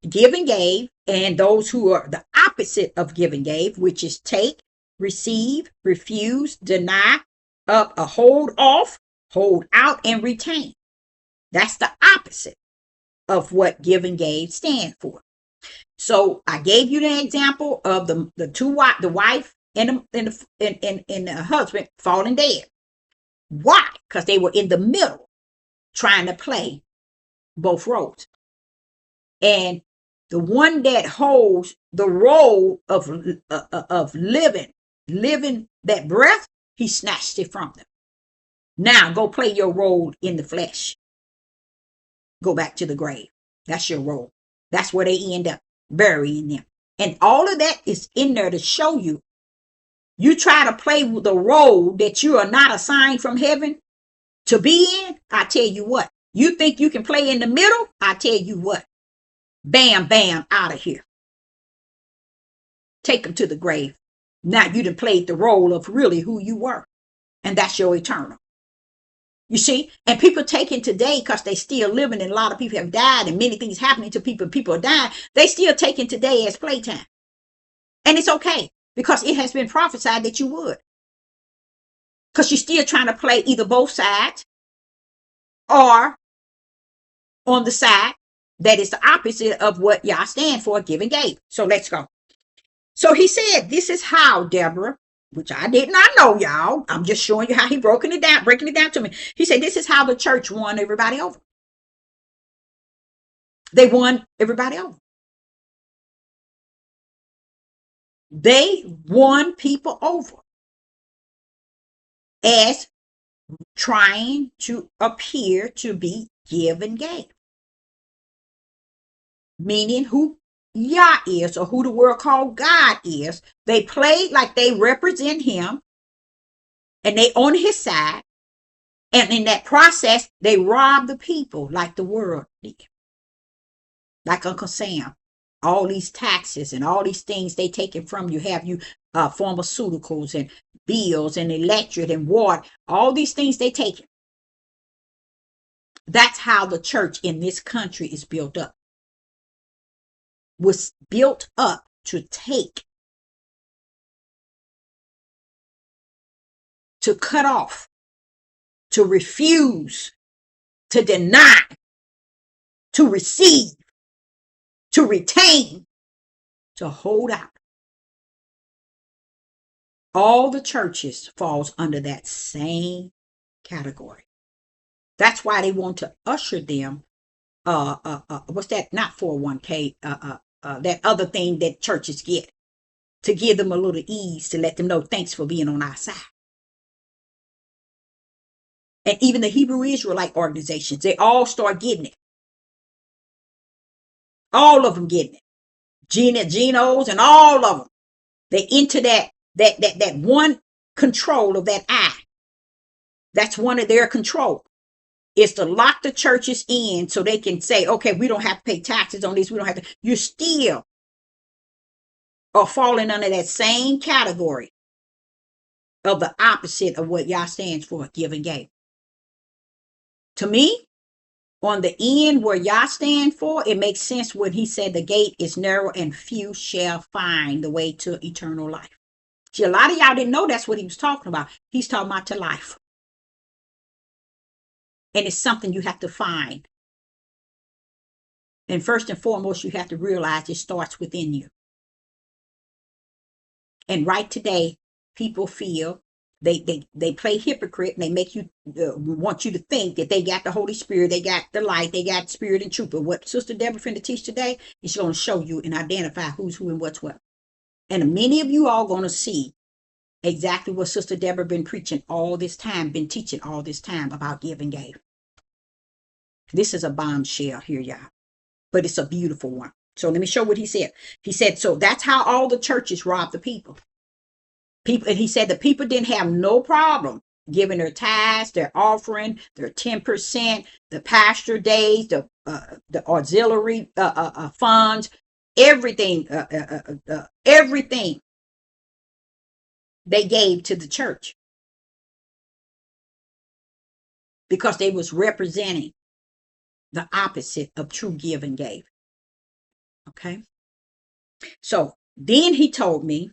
give and gave, and those who are the opposite of give and gave, which is take, receive, refuse, deny, hold off, hold out, and retain. That's the opposite of what give and gave stand for. So I gave you the example of the wife and the husband falling dead. Why? Because they were in the middle trying to play both roles. And the one that holds the role of living that breath, he snatched it from them. Now go play your role in the flesh. Go back to the grave. That's your role. That's where they end up, burying them. And all of that is in there to show you. You try to play the role that you are not assigned from heaven to be in. I tell you what. You think you can play in the middle? I tell you what. Bam, bam, out of here. Take them to the grave. Now you done played the role of really who you were. And that's your eternal. You see? And people taking today, because they still living, and a lot of people have died, and many things happening to people. People are dying. They still taking today as playtime. And it's okay, because it has been prophesied that you would. Because you're still trying to play either both sides, or on the side that is the opposite of what y'all stand for, give and gave. So let's go. So he said, this is how, Deborah, which I did not know, y'all. I'm just showing you how he breaking it down to me. He said, this is how the church won everybody over. They won everybody over. They won people over as trying to appear to be give and gave. Meaning who Yah is, or who the world called God is. They play like they represent him, and they on his side. And in that process, they rob the people like the world did. Like Uncle Sam. All these taxes and all these things they taking from you, have you pharmaceuticals and bills and electric and water. All these things they taking. That's how the church in this country is built up. Was built up to take, to cut off, to refuse, to deny, to receive, to retain, to hold out. All the churches falls under that same category. That's why they want to usher them. What's that? Not 401k. That other thing that churches get, to give them a little ease, to let them know thanks for being on our side. And even the Hebrew Israelite organizations, they all start getting it. All of them getting it. Genos and all of them. They into that one control of that eye. That's one of their control. Is to lock the churches in so they can say, okay, we don't have to pay taxes on this. We don't have to. You still are falling under that same category of the opposite of what Yah stands for, give and gave. To me, on the end where Yah stand for, it makes sense when he said the gate is narrow and few shall find the way to eternal life. See, a lot of y'all didn't know that's what he was talking about. He's talking about to life. And it's something you have to find. And first and foremost, you have to realize it starts within you. And right today, people feel They play hypocrite, and they make you want you to think that they got the Holy Spirit, they got the light, they got spirit and truth. But what Sister Deborah finna teach today is going to show you and identify who's who and what's what. And many of you all going to see exactly what Sister Deborah been preaching all this time, been teaching all this time about give and gave. This is a bombshell here, y'all, but it's a beautiful one. So let me show what he said. He said, so that's how all the churches rob the people. And he said the people didn't have no problem giving their tithes, their offering, their 10%, the pastor days, the auxiliary funds, everything, everything they gave to the church, because they was representing the opposite of true give and gave. Okay. So then he told me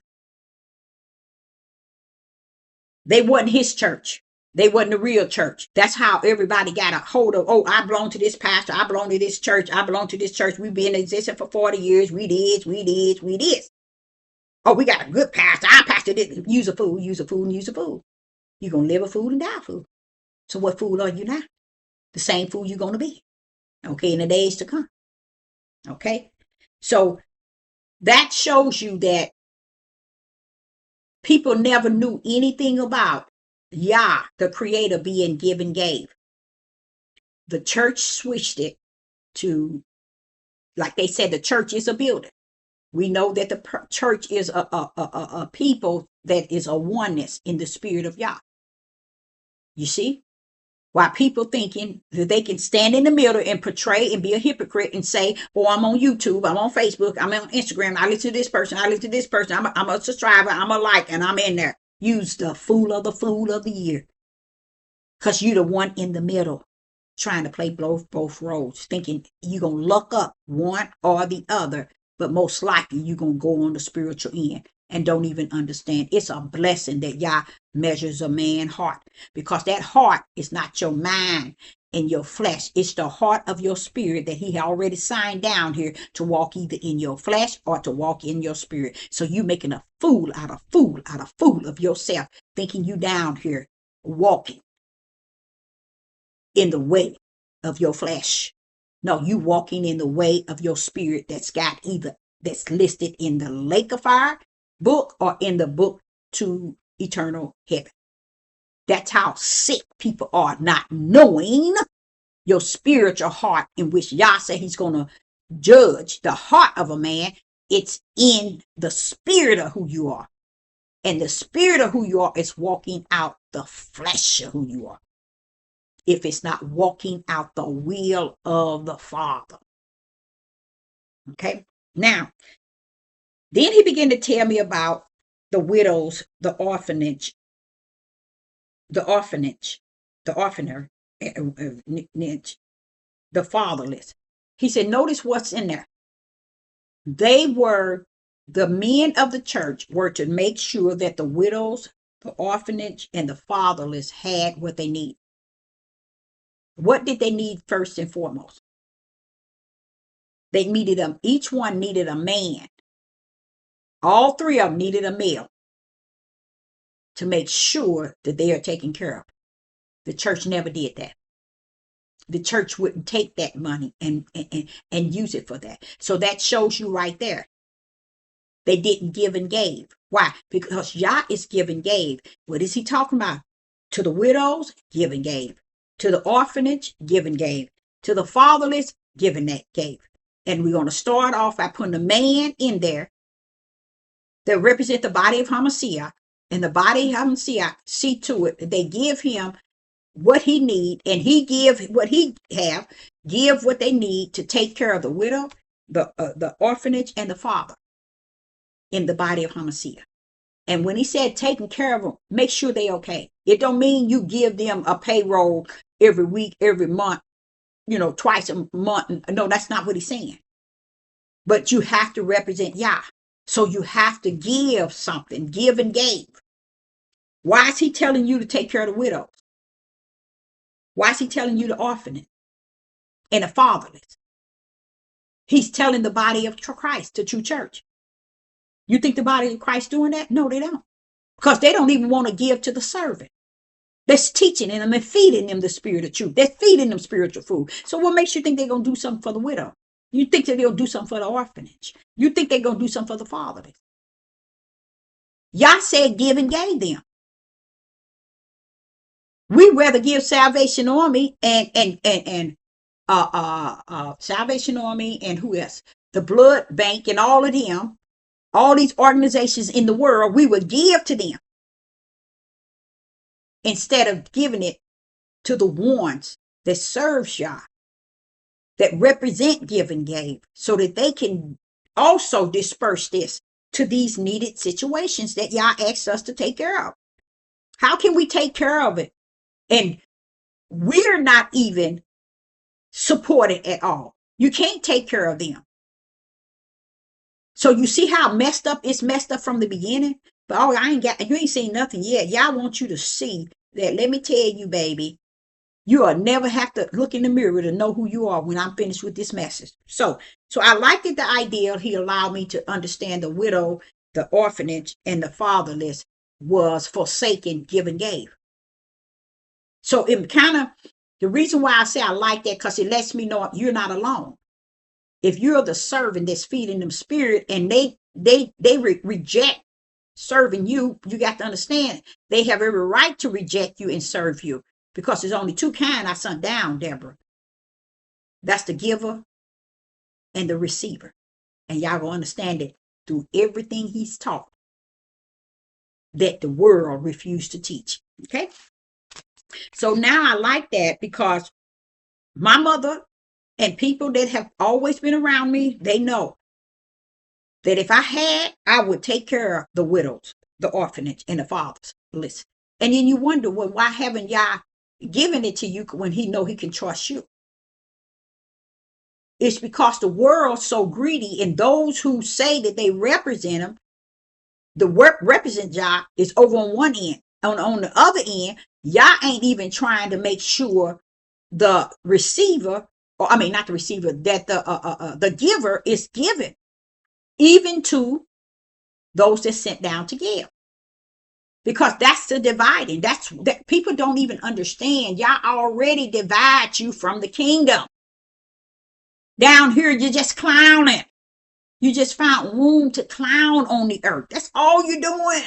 they wasn't his church. They wasn't the real church. That's how everybody got a hold of, oh, I belong to this pastor. I belong to this church. I belong to this church. We've been in existence for 40 years. We did. Oh, we got a good pastor. Our pastor didn't use a fool, use a fool, and use a fool. You're going to live a fool and die a fool. So what fool are you now? The same fool you're going to be. Okay, in the days to come. Okay. So that shows you that people never knew anything about Yah, the creator, being give and gave. The church switched it to, like they said, the church is a building. We know that the church is a people that is a oneness in the spirit of Yah. You see? While people thinking that they can stand in the middle and portray and be a hypocrite and say, oh, I'm on YouTube, I'm on Facebook, I'm on Instagram, I listen to this person, I listen to this person, I'm a subscriber, I'm a like, and I'm in there. Use the fool of the year. Because you're the one in the middle trying to play both roles, thinking you're going to luck up one or the other, but most likely you're going to go on the spiritual end and don't even understand. It's a blessing that Yah measures a man's heart, because that heart is not your mind and your flesh. It's the heart of your spirit that he already signed down here to walk either in your flesh or to walk in your spirit. So you making a fool out of yourself, thinking you down here walking in the way of your flesh. No, you walking in the way of your spirit that's listed in the lake of fire book or in the book to eternal heaven. That's how sick people are, not knowing your spiritual heart, in which Yah said he's going to judge the heart of a man. It's in the spirit of who you are. And the spirit of who you are is walking out the flesh of who you are, if it's not walking out the will of the Father. Okay. Now, then he began to tell me about the widows, the orphaner, the fatherless. He said, notice what's in there. The men of the church were to make sure that the widows, the orphanage, and the fatherless had what they need. What did they need first and foremost? They needed them. Each one needed a man. All three of them needed a male to make sure that they are taken care of. The church never did that. The church wouldn't take that money and use it for that. So that shows you right there. They didn't give and gave. Why? Because Yah is give and gave. What is he talking about? To the widows, give and gave. To the orphanage, give and gave. To the fatherless, give and gave. And we're going to start off by putting a man in there that represent the body of Hamashiach. And the body of Hamashiach see to it that they give him what he need, and he give what he have, give what they need to take care of the widow, the orphanage, and the father in the body of Hamashiach. And when he said taking care of them, make sure they okay. It don't mean you give them a payroll every week, every month, twice a month. No, that's not what he's saying. But you have to represent Yah. So you have to give something, give and gave. Why is he telling you to take care of the widows? Why is he telling you to orphan it and the fatherless? He's telling the body of Christ, the true church. You think the body of Christ doing that? No, they don't. because they don't even want to give to the servant. That's teaching them and feeding them the spirit of truth. That's feeding them spiritual food. So what makes you think they're going to do something for the widow? You think that they'll do something for the orphanage? You think they're going to do something for the fatherless? Yah said give and gave them. We rather give Salvation Army and Salvation Army and who else? The Blood Bank and all of them, all these organizations in the world, we would give to them instead of giving it to the ones that serve Yah, that represent give and gave, so that they can also disperse this to these needed situations that Yah asks us to take care of. How can we take care of it? And we're not even supported at all. You can't take care of them. So you see how messed up it's messed up from the beginning? But oh, you ain't seen nothing yet. Y'all want you to see that. Let me tell you, baby, you'll never have to look in the mirror to know who you are when I'm finished with this message. So I liked it, the idea he allowed me to understand the widow, the orphanage, and the fatherless was forsaken, give and gave. So it kind of, the reason why I say I like that, because it lets me know you're not alone. If you're the servant that's feeding them spirit and they reject serving you, you got to understand they have every right to reject you and serve you, because there's only two kind I sent down, Deborah. That's the giver and the receiver. And y'all will understand it through everything he's taught that the world refused to teach. Okay? So now I like that, because my mother and people that have always been around me, they know that if I had, I would take care of the widows, the orphanage, and the fatherless. And then you wonder, well, why haven't Yah given it to you when he know he can trust you? It's because the world's so greedy, and those who say that they represent him, the represent Yah, is over on one end. On the other end, Yah ain't even trying to make sure the receiver, or I mean not the receiver, that the giver is given, even to those that sent down to give. Because that's the dividing. That people don't even understand. Yah already divide you from the kingdom. Down here, you're just clowning. You just found room to clown on the earth. That's all you're doing.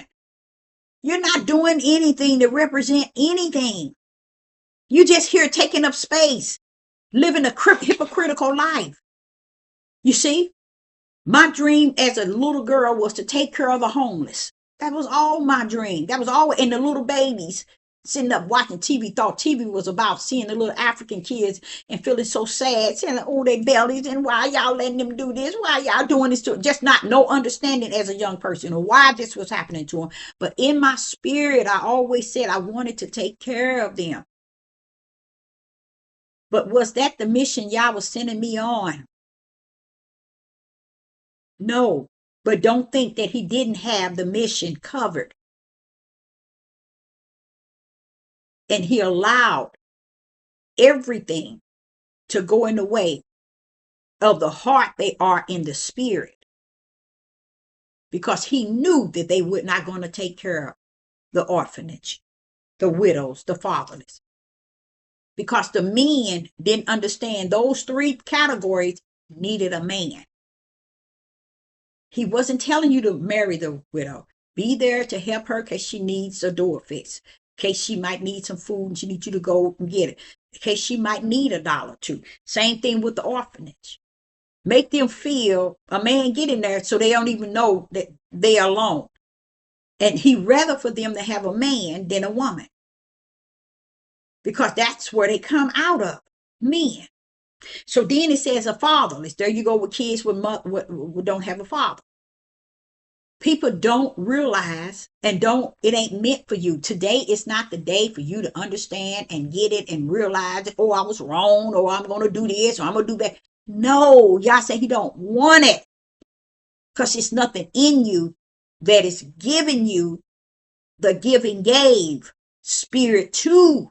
You're not doing anything to represent anything. You're just here taking up space, living a hypocritical life. You see, my dream as a little girl was to take care of the homeless. That was all my dream. That was all. And the little babies sitting up watching TV thought TV was about seeing the little African kids and feeling so sad, saying, oh, their bellies, and why y'all letting them do this? Why y'all doing this to them? Just not no understanding as a young person or why this was happening to them. But in my spirit, I always said I wanted to take care of them. But was that the mission Yah was sending me on? No, but don't think that he didn't have the mission covered. And he allowed everything to go in the way of the heart they are in the spirit, because he knew that they were not going to take care of the orphanage, the widows, the fatherless, because the men didn't understand those three categories needed a man. He wasn't telling you to marry the widow. Be there to help her because she needs a door fixed, in case she might need some food and she needs you to go and get it, in case she might need $1 or $2. Same thing with the orphanage. Make them feel a man get in there so they don't even know that they are alone. And he rather for them to have a man than a woman, because that's where they come out of, men. So then it says a fatherless. There you go with kids with don't have a father. People don't realize and it ain't meant for you. Today is not the day for you to understand and get it and realize that, oh, I was wrong, or I'm going to do this, or I'm going to do that. No, Yah said he don't want it, because it's nothing in you that is giving you the give and gave spirit to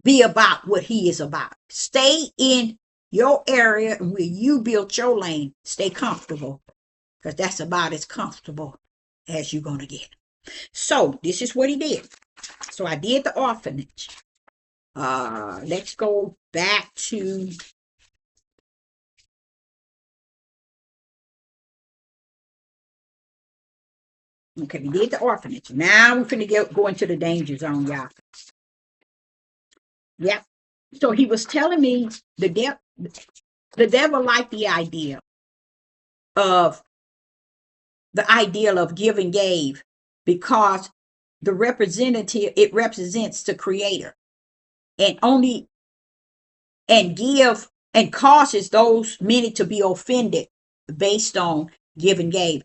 be about what he is about. Stay in your area where you built your lane. Stay comfortable, because that's about as comfortable as you're going to get. So this is what he did. So I did the orphanage. Let's go back to okay, we did the orphanage. Now we're finna go into the danger zone, y'all. Yep. So he was telling me the devil liked the idea of give and gave because it represents the creator and only and give and causes those many to be offended based on give and gave.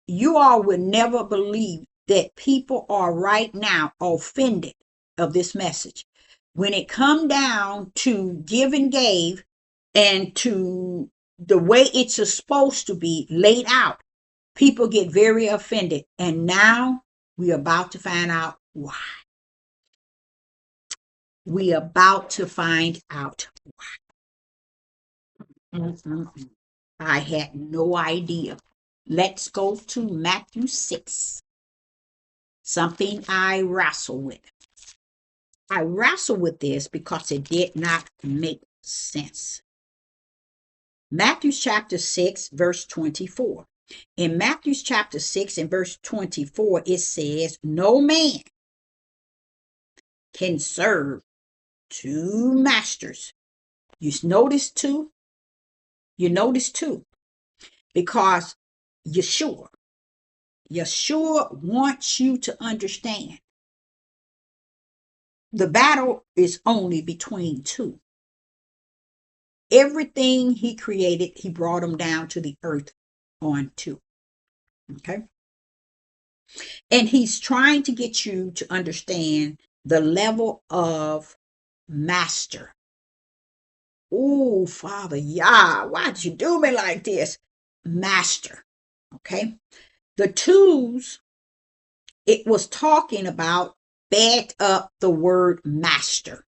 You all would never believe that people are right now offended of this message. When it come down to give and gave and to the way it's supposed to be laid out, people get very offended. And now we're about to find out why. We're about to find out why. I had no idea. Let's go to Matthew 6. Something I wrestle with. I wrestle with this because it did not make sense. Matthew chapter 6, verse 24. In Matthew chapter 6 and verse 24, it says, no man can serve two masters. You notice two? You notice two. Because Yeshua wants you to understand the battle is only between two. Everything he created, he brought them down to the earth on two. Okay? And he's trying to get you to understand the level of master. Oh, Father, Yah, why'd you do me like this? Master. Okay? The twos, it was talking about backed up the word master.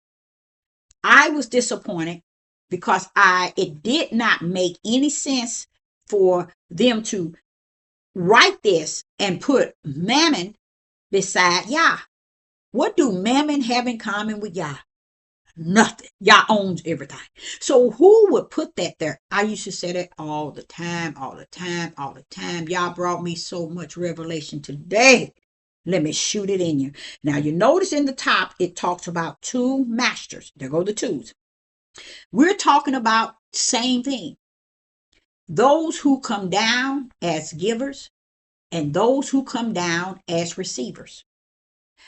I was disappointed because it did not make any sense for them to write this and put mammon beside Yah. What do mammon have in common with Yah? Nothing. Yah owns everything. So who would put that there? I used to say that all the time. Yah brought me so much revelation today. Let me shoot it in you. Now you notice in the top, it talks about two masters. There go the twos. We're talking about same thing. Those who come down as givers and those who come down as receivers.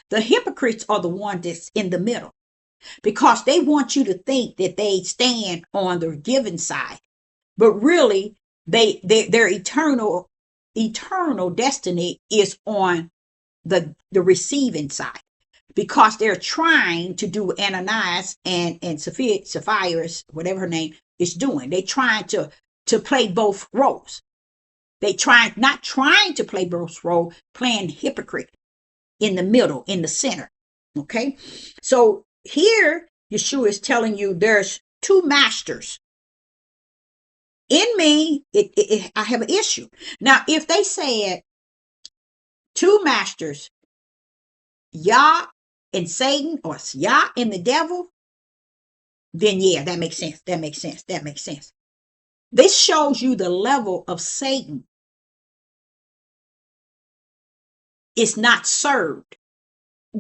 The hypocrites are the one that's in the middle because they want you to think that they stand on the giving side, but really their eternal destiny is on the receiving side because they're trying to do Ananias and Sapphira, whatever her name is doing. They trying to play both roles. Not trying to play both roles, playing hypocrite in the middle, in the center. Okay? So here, Yeshua is telling you there's two masters. In me, I have an issue. Now, if they said two masters, Yah and Satan, or Yah and the devil, then yeah, that makes sense. That makes sense. This shows you the level of Satan is not served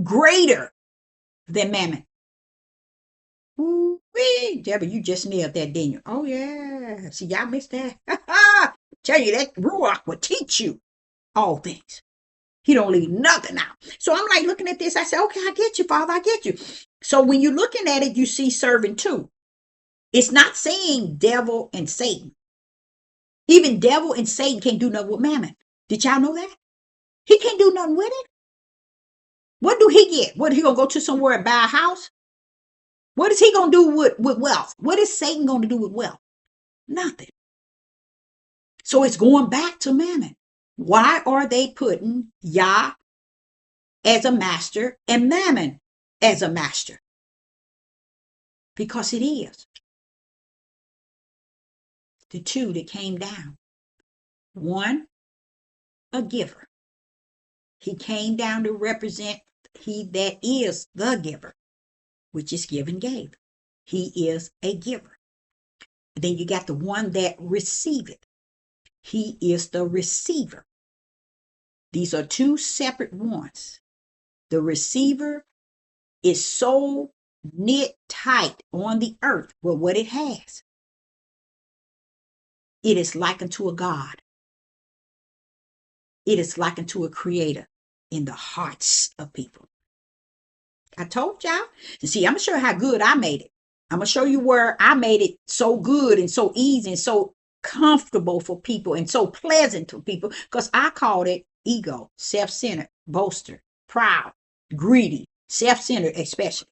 greater than mammon. Ooh-wee. Deborah, you just nailed that, didn't you? Oh, yeah. See, y'all missed that. Tell you that Ruach will teach you all things. He don't leave nothing out. So I'm like looking at this. I said, okay, I get you, Father. I get you. So when you're looking at it, you see serving two. It's not saying devil and Satan. Even devil and Satan can't do nothing with mammon. Did y'all know that? He can't do nothing with it. What do he get? What, he gonna go to somewhere and buy a house? What is he gonna do with wealth? What is Satan gonna do with wealth? Nothing. So it's going back to mammon. Why are they putting Yah as a master and mammon as a master? Because it is. The two that came down. One, a giver. He came down to represent he that is the giver, which is give and gave. He is a giver. Then you got the one that receiveth. He is the receiver. These are two separate ones. The receiver is so knit tight on the earth with what it has. It is likened to a God. It is likened to a creator in the hearts of people. I told y'all. And see, I'm going to show you how good I made it. I'm going to show you where I made it so good and so easy and so comfortable for people and so pleasant to people, because I called it ego, self-centered, boaster, proud, greedy, self-centered especially.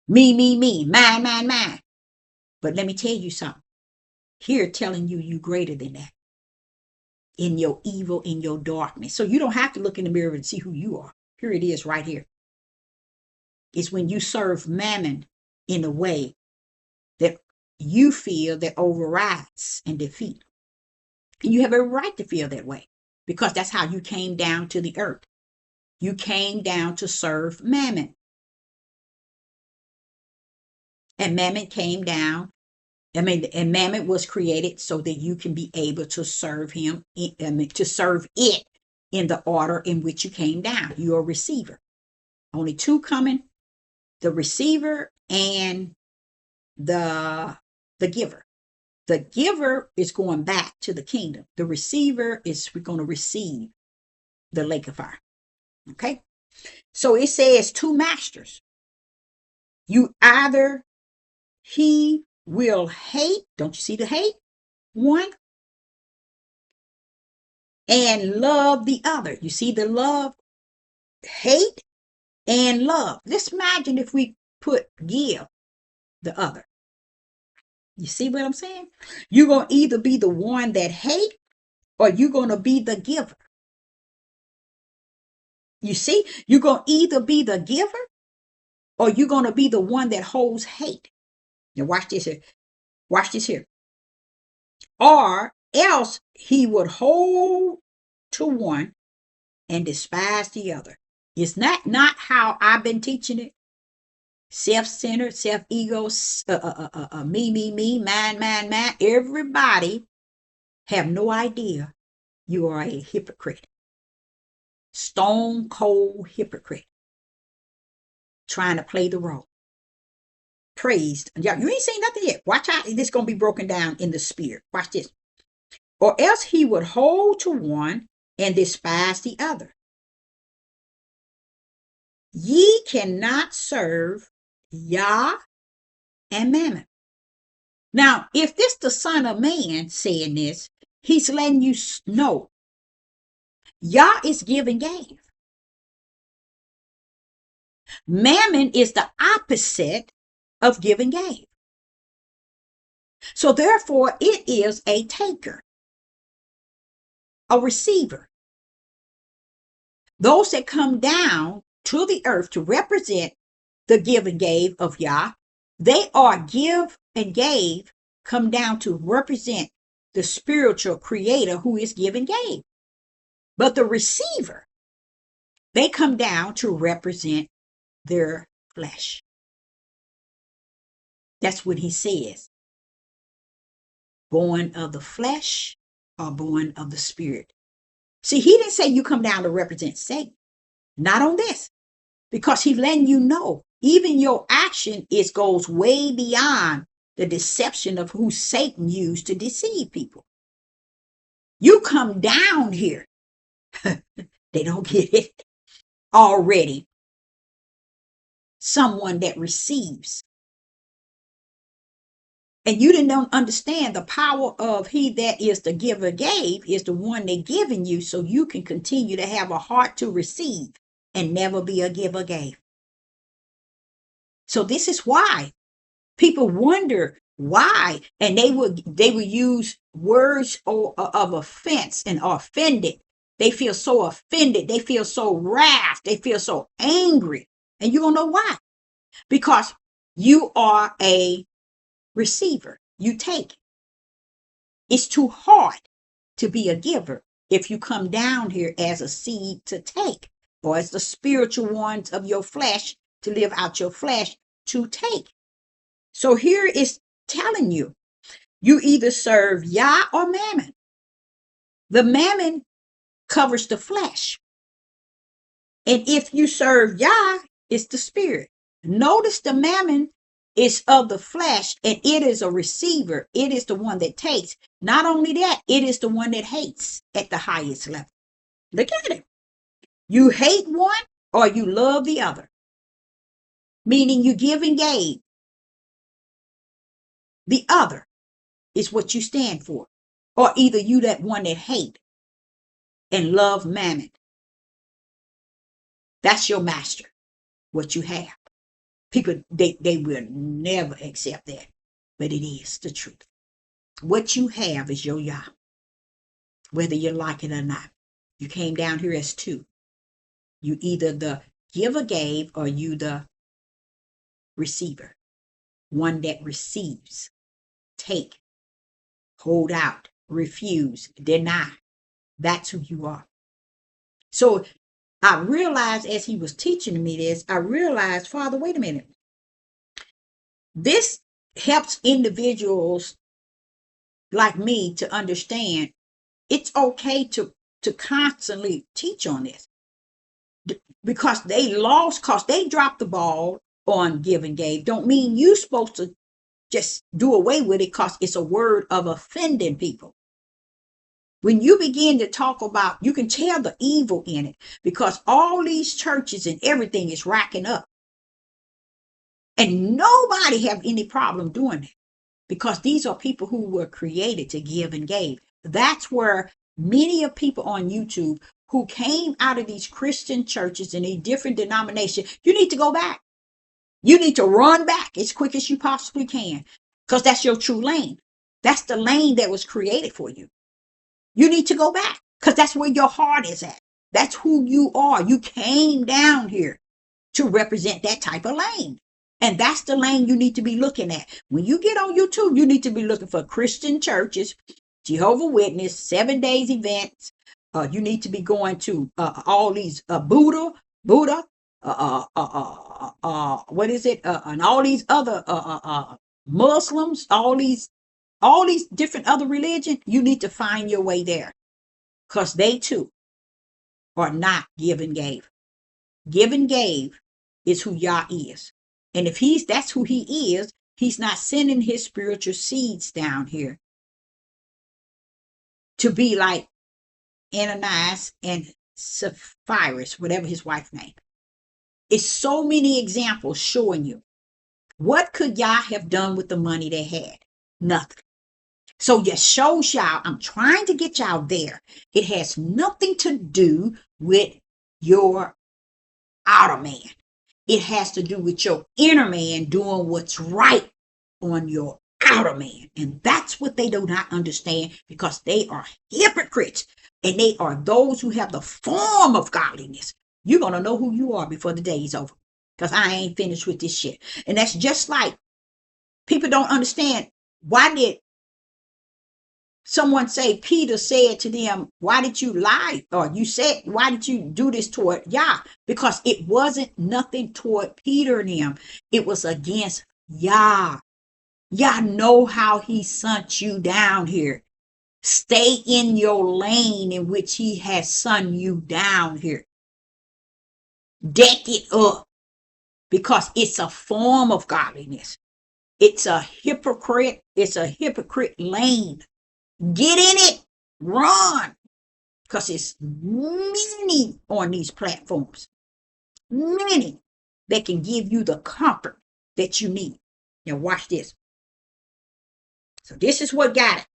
Me, mine. But let me tell you something. Here telling you greater than that. In your evil, in your darkness. So you don't have to look in the mirror and see who you are. Here it is right here. It's when you serve mammon in a way that you feel that overrides and defeat. And you have a right to feel that way, because that's how you came down to the earth. You came down to serve mammon. And mammon came down. And mammon was created so that you can be able to serve him, to serve it in the order in which you came down. You're a receiver. Only two coming, the receiver and the giver. The giver is going back to the kingdom. The receiver is going to receive the lake of fire. Okay? So it says two masters. You either he will hate, don't you see the hate? One. And love the other. You see the love, hate, and love. Let's imagine if we put give the other. You see what I'm saying? You're going to either be the one that hate or you're going to be the giver. You see, you're going to either be the giver or you're going to be the one that holds hate. Now watch this here. Watch this here. Or else he would hold to one and despise the other. Is that not how I've been teaching it? Self-centered, self-ego, me, mine. Everybody have no idea you are a hypocrite. Stone cold hypocrite. Trying to play the role. Praised. You ain't seen nothing yet. Watch out. This is going to be broken down in the spirit. Watch this. Or else he would hold to one and despise the other. Ye cannot serve Yah and Mammon. Now, if this the Son of Man saying this, he's letting you know Yah is give and gave. Mammon is the opposite of give and gave. So therefore, it is a taker, a receiver. Those that come down to the earth to represent the give and gave of Yah, they are give and gave, come down to represent the spiritual creator who is give and gave. But the receiver, they come down to represent their flesh. That's what he says. Born of the flesh or born of the spirit. See, he didn't say you come down to represent Satan. Not on this. Because he's letting you know, even your action goes way beyond the deception of who Satan used to deceive people. You come down here. They don't get it already. Someone that receives. And you didn't understand the power of he that is the giver gave is the one that giving you, so you can continue to have a heart to receive and never be a giver gave. So this is why people wonder why, and they would use words of offense and are offended. They feel so offended. They feel so wrath. They feel so angry. And you don't know why. Because you are a receiver. You take. It's too hard to be a giver if you come down here as a seed to take, or as the spiritual ones of your flesh to live out your flesh to take. So here is telling you, you either serve Yah or Mammon. The Mammon covers the flesh. And if you serve Yah, it's the spirit. Notice the Mammon is of the flesh, and it is a receiver. It is the one that takes. Not only that, it is the one that hates at the highest level. Look at it. You hate one or you love the other. Meaning you give and gave. The other is what you stand for. Or either you that one that hate and love Mammon. That's your master, what you have. People, they will never accept that. But it is the truth. What you have is your Yah. Whether you like it or not. You came down here as two. You either the giver gave or you the receiver. One that receives. Take. Hold out. Refuse. Deny. That's who you are. So I realized as he was teaching me this, I realized, Father, wait a minute. This helps individuals like me to understand it's okay to constantly teach on this. Because they lost, because they dropped the ball on give and gave, don't mean you're supposed to just do away with it because it's a word of offending people. When you begin to talk about, you can tell the evil in it because all these churches and everything is racking up. And nobody have any problem doing it because these are people who were created to give and gave. That's where many of people on YouTube who came out of these Christian churches and these different denominations, you need to go back. You need to run back as quick as you possibly can because that's your true lane. That's the lane that was created for you. You need to go back because that's where your heart is at. That's who you are. You came down here to represent that type of lane. And that's the lane you need to be looking at. When you get on YouTube, you need to be looking for Christian churches, Jehovah Witness, 7 days events. You need to be going to all these Buddha, what is it? And all these other Muslims, all these different other religions. You need to find your way there, because they too are not give and gave. Give and gave is who Yah is, and if that's who he is, he's not sending his spiritual seeds down here to be like Ananias and Sapphira, whatever his wife's name. It's so many examples showing you what could Yah have done with the money they had? Nothing. So just shows y'all, I'm trying to get y'all there. It has nothing to do with your outer man. It has to do with your inner man doing what's right on your outer man. And that's what they do not understand, because they are hypocrites. And they are those who have the form of godliness. You're going to know who you are before the day is over, because I ain't finished with this shit. And that's just like people don't understand. Why did someone say Peter said to them, why did you lie? Or you said, why did you do this toward Yah? Because it wasn't nothing toward Peter and them. It was against Yah. Yah know how he sent you down here. Stay in your lane in which he has sent you down here. Deck it up, because it's a form of godliness. It's a hypocrite. It's a hypocrite lane. Get in it. Run. Because it's many on these platforms. Many that can give you the comfort that you need. Now watch this. So this is what got it.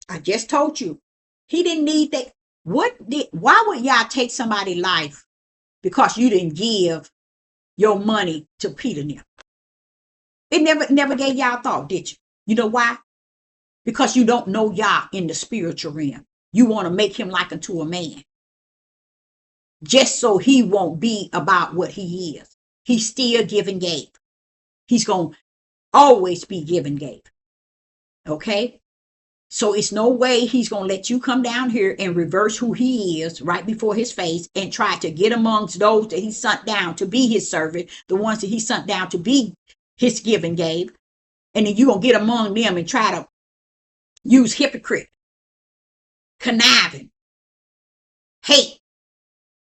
I just told you. He didn't need that. Why would y'all take somebody's life because you didn't give your money to Peter and them? It never gave y'all thought, did you? You know why? Because you don't know Yah in the spiritual realm. You want to make him like unto a man, just so he won't be about what he is. He's still give and gave. He's going to always be give and gave. Okay? So it's no way he's going to let you come down here and reverse who he is right before his face and try to get amongst those that he sent down to be his servant, the ones that he sent down to be his give and gave. And then you're going to get among them and try to use hypocrite, conniving, hate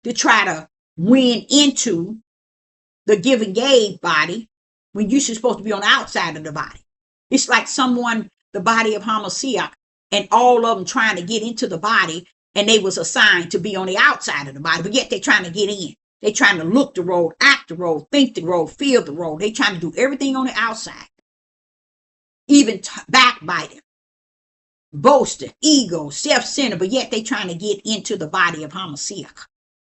to try to win into the give and gave body when you're supposed to be on the outside of the body. It's like someone, the body of homosexual, and all of them trying to get into the body, and they was assigned to be on the outside of the body, but yet they're trying to get in. They're trying to look the road, act the road, think the road, feel the road. They're trying to do everything on the outside. Even backbiting, boasting, ego, self-centered, but yet they're trying to get into the body of homosexual,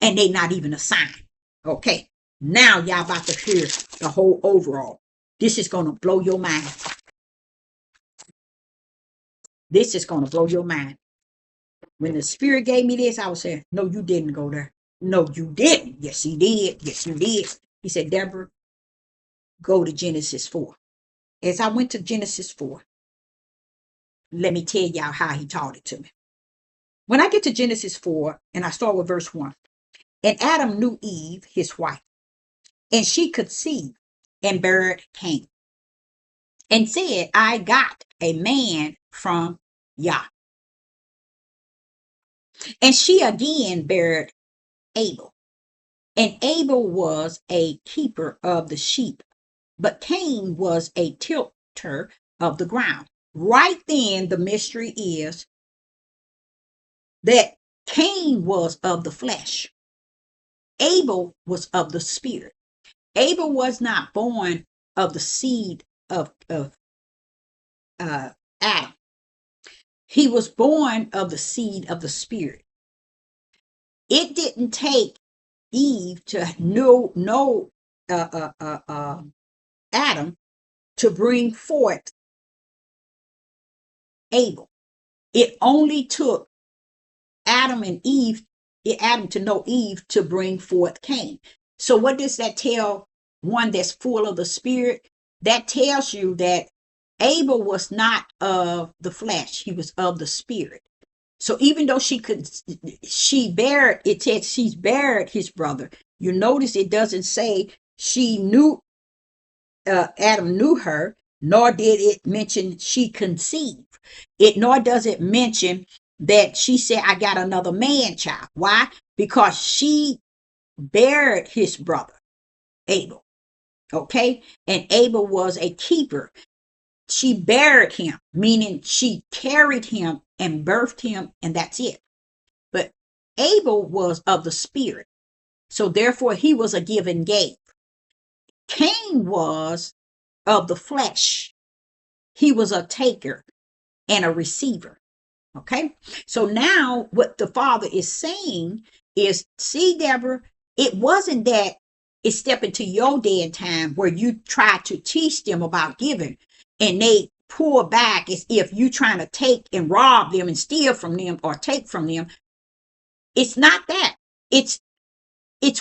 and they not even assigned. Okay, now y'all about to hear the whole overall. This is going to blow your mind. This is going to blow your mind. When the Spirit gave me this, I was saying, no, you didn't go there. No, you didn't. Yes, he did. Yes, you did. He said, Deborah, go to Genesis 4. As I went to Genesis 4, let me tell y'all how he taught it to me. When I get to Genesis 4, and I start with verse 1, and Adam knew Eve, his wife, and she conceived and bare Cain, and said, I got a man from Yah. And she again bare Abel. And Abel was a keeper of the sheep, but Cain was a tilter of the ground. Right then, the mystery is that Cain was of the flesh. Abel was of the spirit. Abel was not born of the seed of Adam. He was born of the seed of the spirit. It didn't take Eve to know Adam to bring forth Abel. It only took Adam to know Eve to bring forth Cain. So what does that tell one that's full of the spirit? That tells you that Abel was not of the flesh. He was of the spirit. So even though she buried his brother. You notice it doesn't say she knew, Adam knew her, nor did it mention she conceived. Nor does it mention that she said, I got another man child. Why? Because she buried his brother, Abel. Okay? And Abel was a keeper. She buried him, meaning she carried him and birthed him, and that's it. But Abel was of the spirit. So therefore, he was a give and gave. Cain was of the flesh. He was a taker and a receiver. Okay? So now what the Father is saying is, see, Deborah, it wasn't that it stepped into your day and time where you try to teach them about giving and they pull back as if you trying to take and rob them and steal from them or take from them. It's not that. It's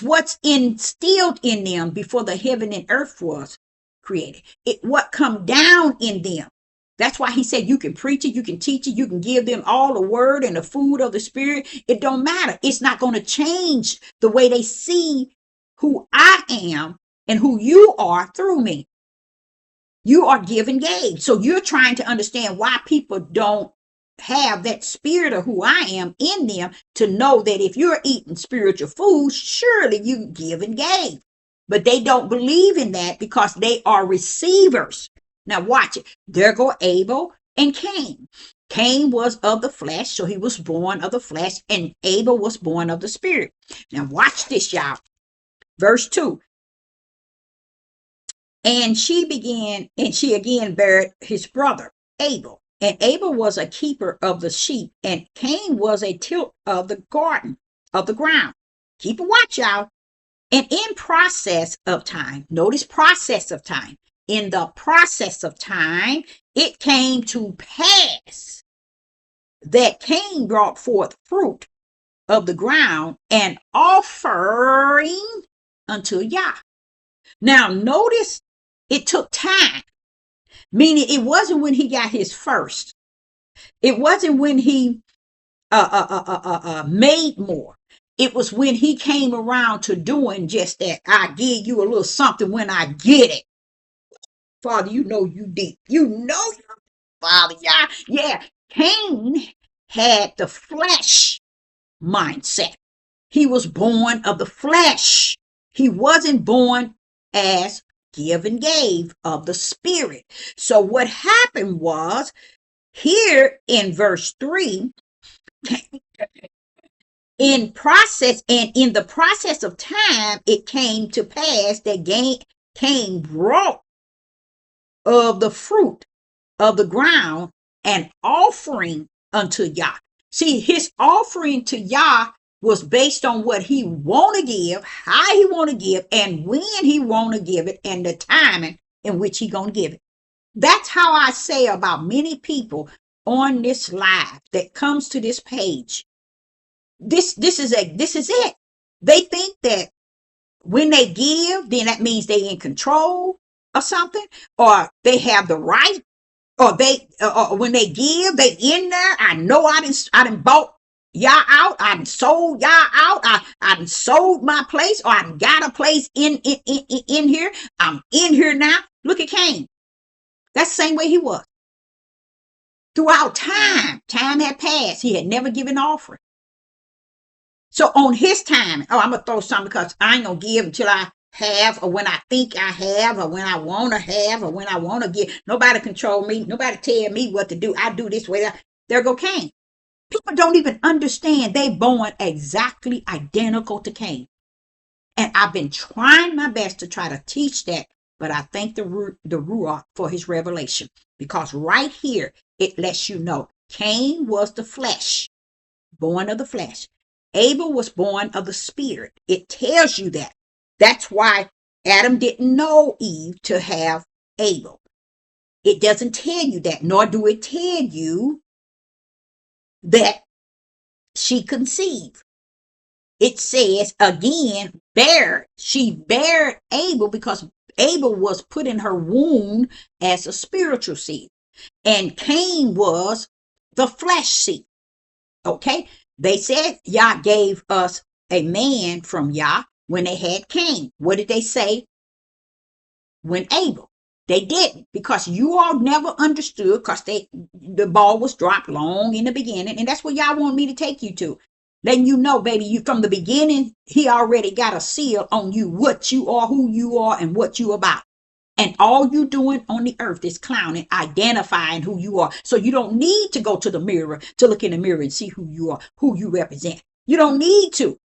what's instilled in them before the heaven and earth was created. What come down in them. That's why he said you can preach it, you can teach it, you can give them all the word and the food of the spirit. It don't matter. It's not going to change the way they see who I am and who you are through me. You are give and gave. So you're trying to understand why people don't have that spirit of who I am in them to know that if you're eating spiritual food, surely you give and gave. But they don't believe in that because they are receivers. Now watch it. There go Abel and Cain. Cain was of the flesh, so he was born of the flesh, and Abel was born of the spirit. Now watch this, y'all. Verse 2. And she again buried his brother, Abel. And Abel was a keeper of the sheep, and Cain was a tiller of the garden, of the ground. Keep a watch, y'all. And in process of time, notice process of time. In the process of time, it came to pass that Cain brought forth fruit of the ground, an offering unto Yah. Now, notice it took time, meaning it wasn't when he got his first It wasn't when he made more. It was when he came around to doing just that. I give you a little something when I get it. Father, you know you deep. You know you, Father. Yeah, yeah. Cain had the flesh mindset. He was born of the flesh. He wasn't born as give and gave of the spirit. So what happened was here in verse 3, in the process of time, it came to pass that Cain brought of the fruit of the ground an offering unto Yah. See, his offering to Yah was based on what he want to give, how he want to give, and when he want to give it, and the timing in which he going to give it. That's how I say about many people on this live that comes to this page. This is it. They think that when they give, then that means they in control of something, or they have the right, or when they give, they in there. I know I didn't bought y'all out. I done sold y'all out. I done sold my place, or I done got a place in here. I'm in here now. Look at Cain. That's the same way he was. Throughout time had passed. He had never given offering. So on his time, I'm going to throw something because I ain't going to give until I have, or when I think I have, or when I want to have, or when I want to give. Nobody control me. Nobody tell me what to do. I do this way. There go Cain. People don't even understand they born exactly identical to Cain. And I've been trying my best to try to teach that, but I thank the Ruach for his revelation, because right here, it lets you know Cain was the flesh, born of the flesh. Abel was born of the spirit. It tells you that. That's why Adam didn't know Eve to have Abel. It doesn't tell you that, nor do it tell you that she conceived. It says again, she bared Abel, because Abel was put in her womb as a spiritual seed, and Cain was the flesh seed. Okay, they said Yah gave us a man from Yah when they had Cain. What did they say when Abel? They didn't, because you all never understood, because the ball was dropped long in the beginning, and that's what Yah want me to take you to. Letting you know, baby, you from the beginning, he already got a seal on you, what you are, who you are, and what you about. And all you doing on the earth is clowning, identifying who you are. So you don't need to go to the mirror to look in the mirror and see who you are, who you represent. You don't need to.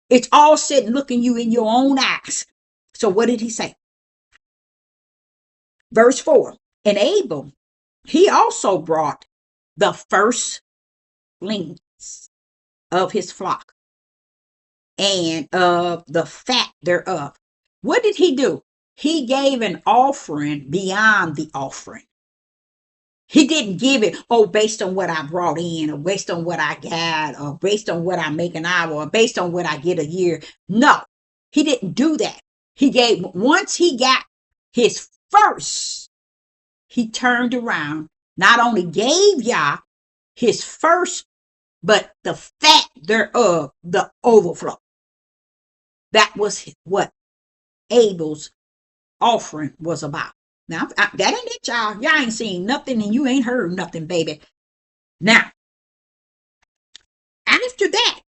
It's all sitting looking you in your own eyes. So what did he say? Verse 4, and Abel, he also brought the firstlings of his flock and of the fat thereof. What did he do? He gave an offering beyond the offering. He didn't give it, based on what I brought in, or based on what I got, or based on what I make an hour, or based on what I get a year. No, he didn't do that. He gave, once he got his first, he turned around, not only gave Yah his first, but the fat thereof, the overflow. That was what Abel's offering was about. Now, that ain't it, y'all. Y'all ain't seen nothing and you ain't heard nothing, baby. Now, after that,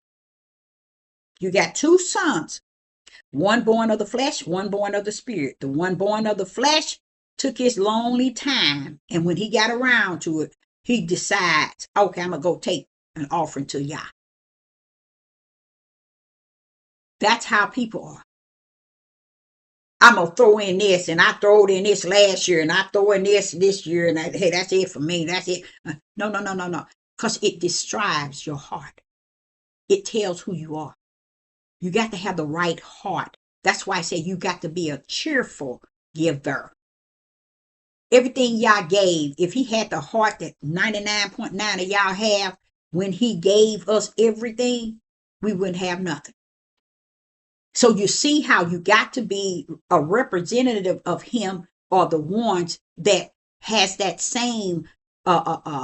you got two sons, one born of the flesh, one born of the spirit. The one born of the flesh took his lonely time, and when he got around to it, he decides, okay, I'm going to go take an offering to Yah. That's how people are. I'm going to throw in this, and I throw in this last year, and I throw in this year, and hey, that's it for me. That's it. No. Because it describes your heart. It tells who you are. You got to have the right heart. That's why I say you got to be a cheerful giver. Everything Yah gave, if he had the heart that 99.9 of y'all have, when he gave us everything, we wouldn't have nothing. So you see how you got to be a representative of him, or the ones that has that same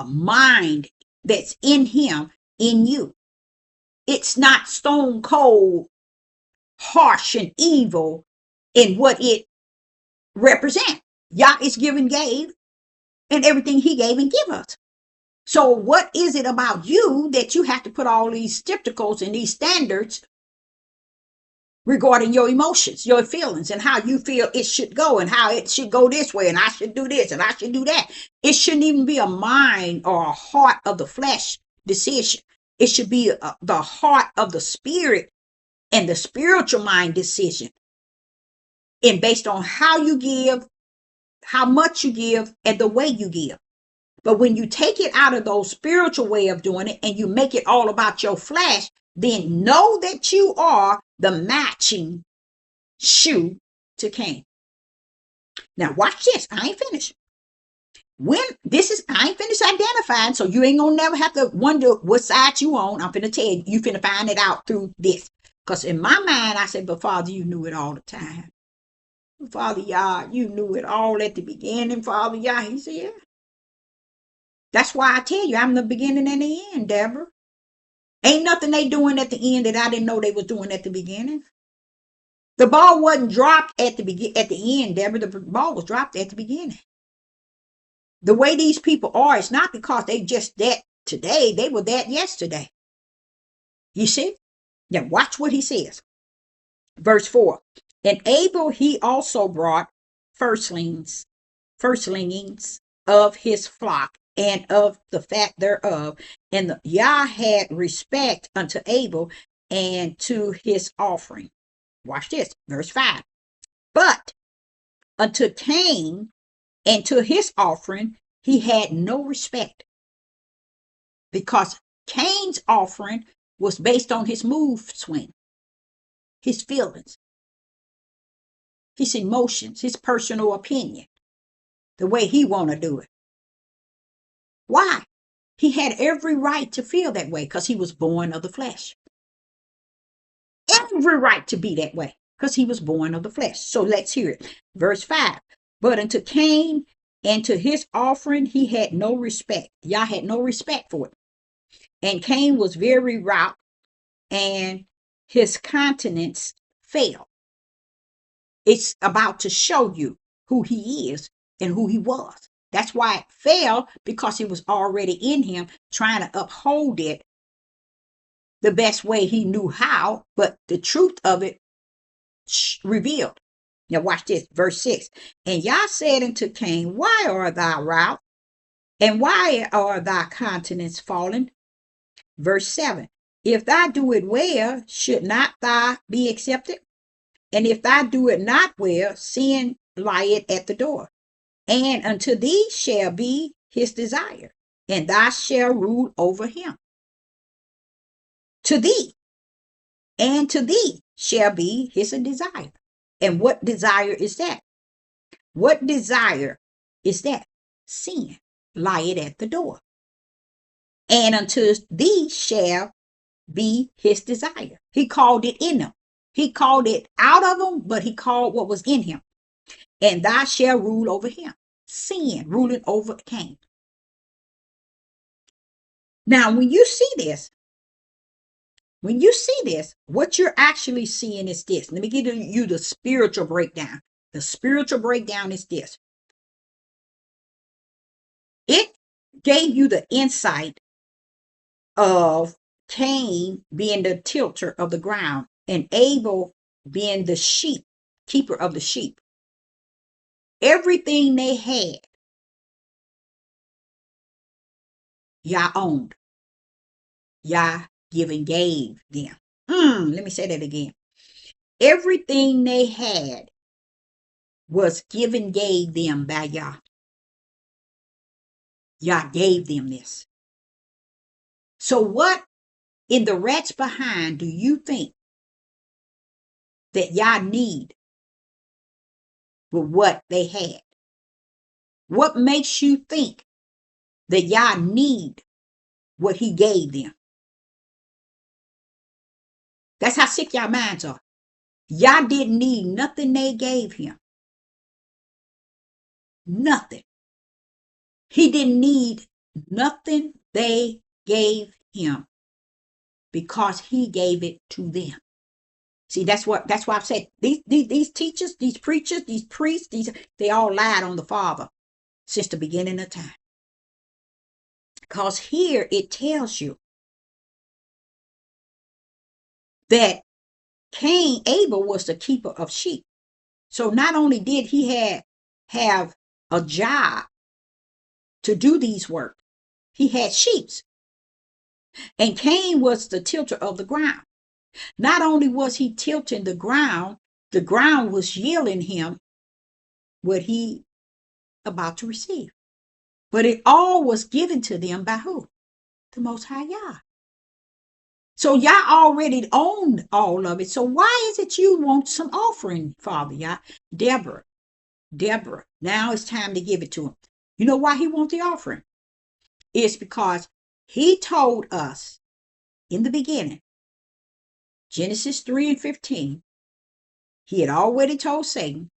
mind that's in him, in you. It's not stone cold, harsh, and evil in what it represents. Yah is giving, gave, and everything he gave and give us. So what is it about you that you have to put all these stipticals and these standards regarding your emotions, your feelings, and how you feel it should go, and how it should go this way, and I should do this, and I should do that? It shouldn't even be a mind or a heart of the flesh decision. It should be the heart of the spirit and the spiritual mind decision. And based on how you give, how much you give, and the way you give. But when you take it out of those spiritual way of doing it and you make it all about your flesh, then know that you are the matching shoe to Cain. Now watch this. I ain't finished. I ain't finished identifying, so you ain't gonna never have to wonder what side you on. I'm finna tell you, you finna find it out through this. Because in my mind, I said, but Father, you knew it all the time. Father Yah, you knew it all at the beginning, Father Yah. He said, yeah. That's why I tell you, I'm the beginning and the end, Deborah. Ain't nothing they doing at the end that I didn't know they was doing at the beginning. The ball wasn't dropped at the end, Deborah. The ball was dropped at the beginning. The way these people are, it's not because they just that today. They were that yesterday. You see? Now watch what he says. Verse 4. And Abel he also brought firstlings of his flock and of the fat thereof. And Yah had respect unto Abel and to his offering. Watch this, verse 5. But unto Cain and to his offering he had no respect, because Cain's offering was based on his mood swing, his feelings, his emotions, his personal opinion, the way he want to do it. Why? He had every right to feel that way because he was born of the flesh. Every right to be that way because he was born of the flesh. So let's hear it. Verse 5. But unto Cain and to his offering he had no respect. Yah had no respect for it. And Cain was very wroth, and his countenance fell. It's about to show you who he is and who he was. That's why it fell, because it was already in him, trying to uphold it the best way he knew how, but the truth of it revealed. Now watch this, verse 6. And Yah said unto Cain, why art thou wroth? And why are thy countenance fallen? Verse 7. If thou do it well, should not thou be accepted? And if thou do it not well, sin lieth at the door. And unto thee shall be his desire, and thou shalt rule over him. To thee, and to thee shall be his desire. And what desire is that? What desire is that? Sin lieth at the door. And unto thee shall be his desire. He called it in them. He called it out of them, but he called what was in him. And thou shalt rule over him. Sin ruling over Cain. Now, when you see this, what you're actually seeing is this. Let me give you the spiritual breakdown. The spiritual breakdown is this. It gave you the insight of Cain being the tilter of the ground and Abel being the sheep, keeper of the sheep. Everything they had, Yah owned. Yah given gave them. Let me say that again. Everything they had was given, gave them by Yah. Yah gave them this. So what in the rats behind do you think that Yah need with what they had? What makes you think that Yah need what he gave them? That's how sick y'all minds are. Yah didn't need nothing they gave him. Nothing. He didn't need nothing they gave him, because he gave it to them. See, that's why I've said these teachers, these preachers, these priests, they all lied on the Father since the beginning of time. Because here it tells you that Abel was the keeper of sheep. So not only did he have a job to do these work, he had sheep. And Cain was the tilter of the ground. Not only was he tilting the ground was yielding him what he about to receive. But it all was given to them by who? The Most High Yah. So Yah already owned all of it. So why is it you want some offering, Father Yah? Deborah, now it's time to give it to him. You know why he wants the offering? It's because he told us in the beginning, Genesis 3:15, he had already told Satan,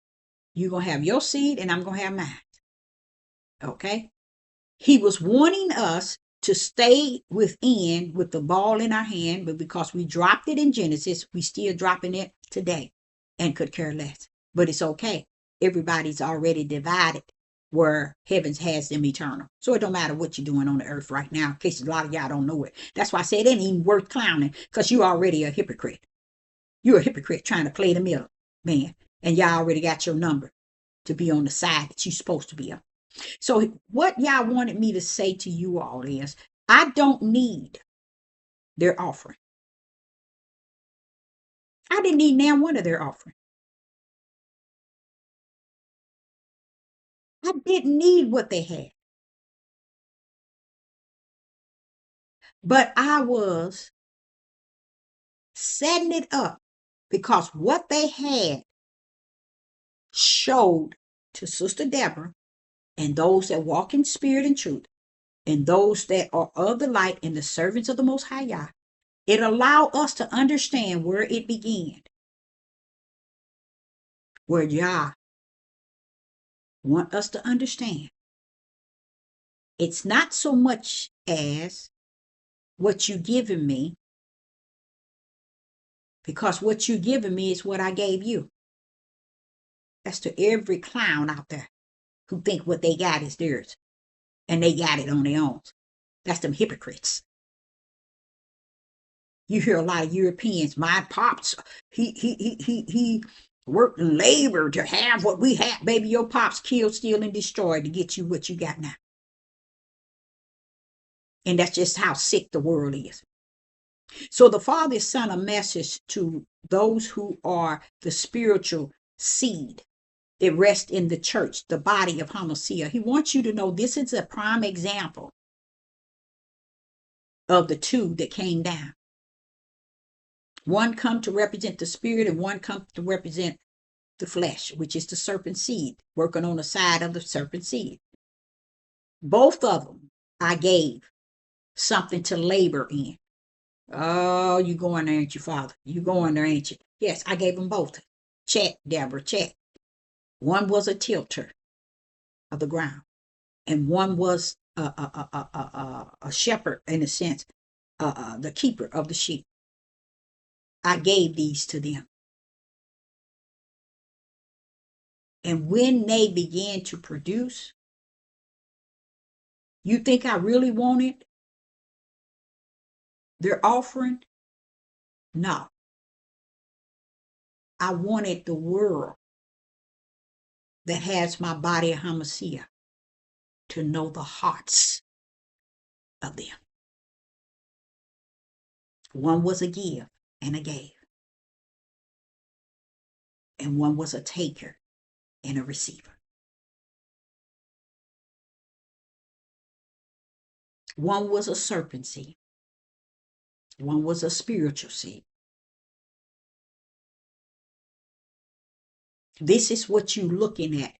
you're going to have your seed and I'm going to have mine. Okay? He was wanting us to stay within with the ball in our hand, but because we dropped it in Genesis, we still dropping it today and could care less. But it's okay. Everybody's already divided where heavens has them eternal. So it don't matter what you're doing on the earth right now, in case a lot of y'all don't know it. That's why I said it ain't even worth clowning, because you're already a hypocrite. You're a hypocrite trying to play the middle, man. And y'all already got your number to be on the side that you're supposed to be on. So what y'all wanted me to say to you all is, I don't need their offering. I didn't need now one of their offering. I didn't need what they had. But I was setting it up because what they had showed to Sister Deborah and those that walk in spirit and truth and those that are of the light and the servants of the Most High Yah. It allowed us to understand where it began, where Yah want us to understand. It's not so much as what you giving me, because what you giving me is what I gave you. That's to every clown out there who think what they got is theirs and they got it on their own. That's them hypocrites. You hear a lot of Europeans, my pops, he worked in labor to have what we have. Baby, your pops killed, steal, and destroyed to get you what you got now. And that's just how sick the world is. So the Father sent a message to those who are the spiritual seed that rest in the church, the body of Hamashiach. He wants you to know this is a prime example of the two that came down. One come to represent the spirit and one come to represent the flesh, which is the serpent seed, working on the side of the serpent seed. Both of them I gave something to labor in. Oh, you going there, ain't you, Father? You going there, ain't you? Yes, I gave them both. Check, Deborah, check. One was a tilter of the ground, and one was a shepherd, in a sense, the keeper of the sheep. I gave these to them. And when they began to produce, you think I really wanted their offering? No. I wanted the world that has my body of Hamashiach to know the hearts of them. One was a give and a gave. And one was a taker and a receiver. One was a serpent seed. One was a spiritual seed. This is what you're looking at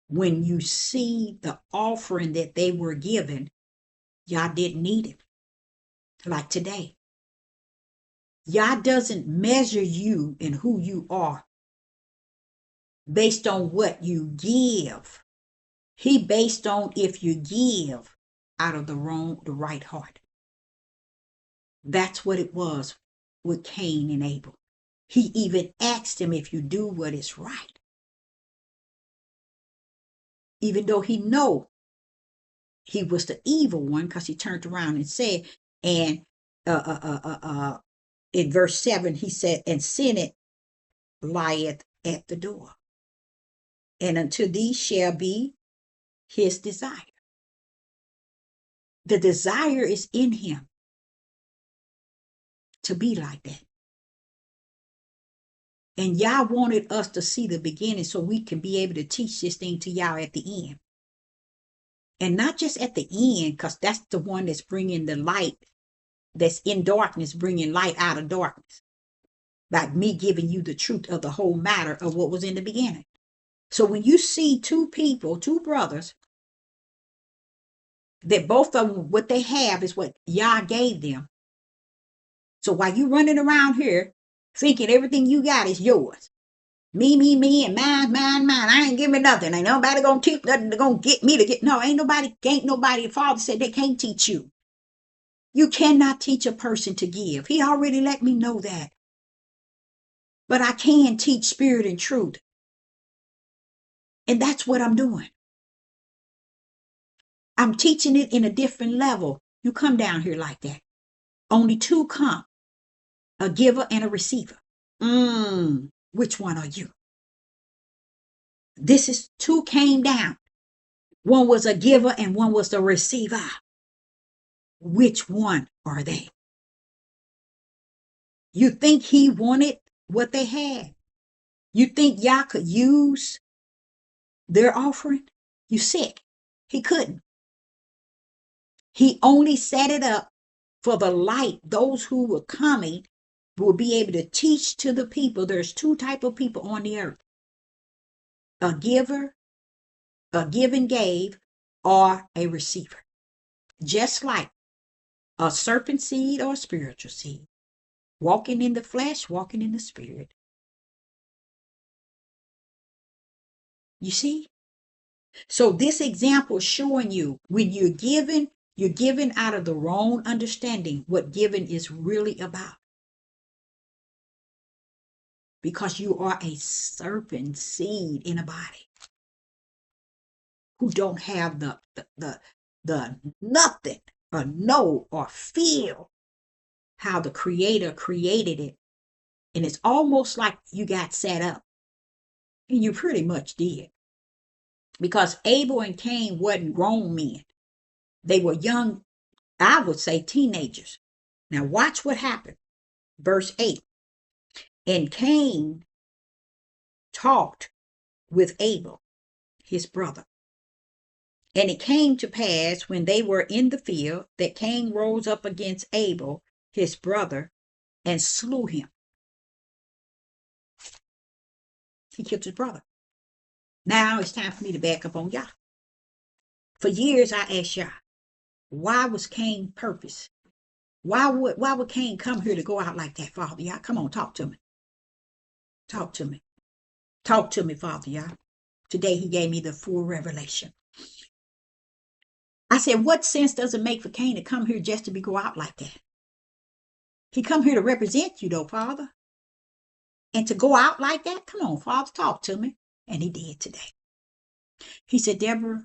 when you see the offering that they were given. Y'all didn't need it. Like today. Yah doesn't measure you and who you are based on what you give He based on if you give out of the right heart. That's what it was with Cain and Abel. He even asked him if you do what is right. Even though he know he was the evil one, because he turned around and said, and in verse 7, he said, and sin lieth at the door. And unto thee shall be his desire. The desire is in him to be like that. And Yah wanted us to see the beginning so we can be able to teach this thing to y'all at the end. And not just at the end, because that's the one that's bringing the light, that's in darkness, bringing light out of darkness. Like me giving you the truth of the whole matter of what was in the beginning. So when you see two people, two brothers, that both of them, what they have is what Yah gave them. So while you running around here thinking everything you got is yours, me, and mine, I ain't give me nothing. Ain't nobody gonna teach nothing. They're gonna get me to get. No, ain't nobody. The Father said they can't teach you. You cannot teach a person to give. He already let me know that. But I can teach spirit and truth. And that's what I'm doing. I'm teaching it in a different level. You come down here like that. Only two come, a giver and a receiver. Which one are you? This is two came down. One was a giver and one was the receiver. Which one are they? You think he wanted what they had? You think Yah could use their offering? You sick. He couldn't. He only set it up for the light. Those who were coming will be able to teach to the people. There's two types of people on the earth. A giver, a give and gave, or a receiver. Just like a serpent seed or a spiritual seed. Walking in the flesh, walking in the spirit. You see? So this example is showing you when you're giving out of the wrong understanding what giving is really about. Because you are a serpent seed in a body who don't have the nothing or know or feel how the Creator created it. And it's almost like you got set up. And you pretty much did. Because Abel and Cain wasn't grown men. They were young, I would say teenagers. Now watch what happened. Verse 8. And Cain talked with Abel, his brother. And it came to pass when they were in the field that Cain rose up against Abel, his brother, and slew him. He killed his brother. Now it's time for me to back up on Yah. For years I asked Yah, why was Cain purpose? Why would Cain come here to go out like that, Father Yah? Come on, talk to me. Talk to me. Talk to me, Father Yah. Today he gave me the full revelation. I said, what sense does it make for Cain to come here just to go out like that? He come here to represent you though, Father. And to go out like that? Come on, Father, talk to me. And he did today. He said, Deborah,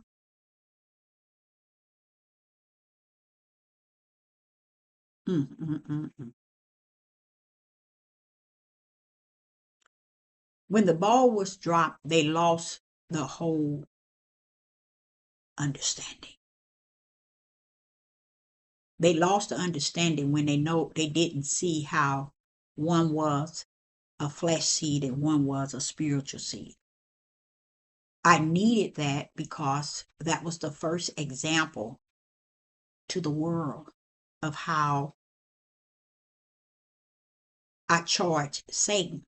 when the ball was dropped, they lost the whole understanding. They lost the understanding when they didn't see how one was a flesh seed and one was a spiritual seed. I needed that because that was the first example to the world of how I charged Satan,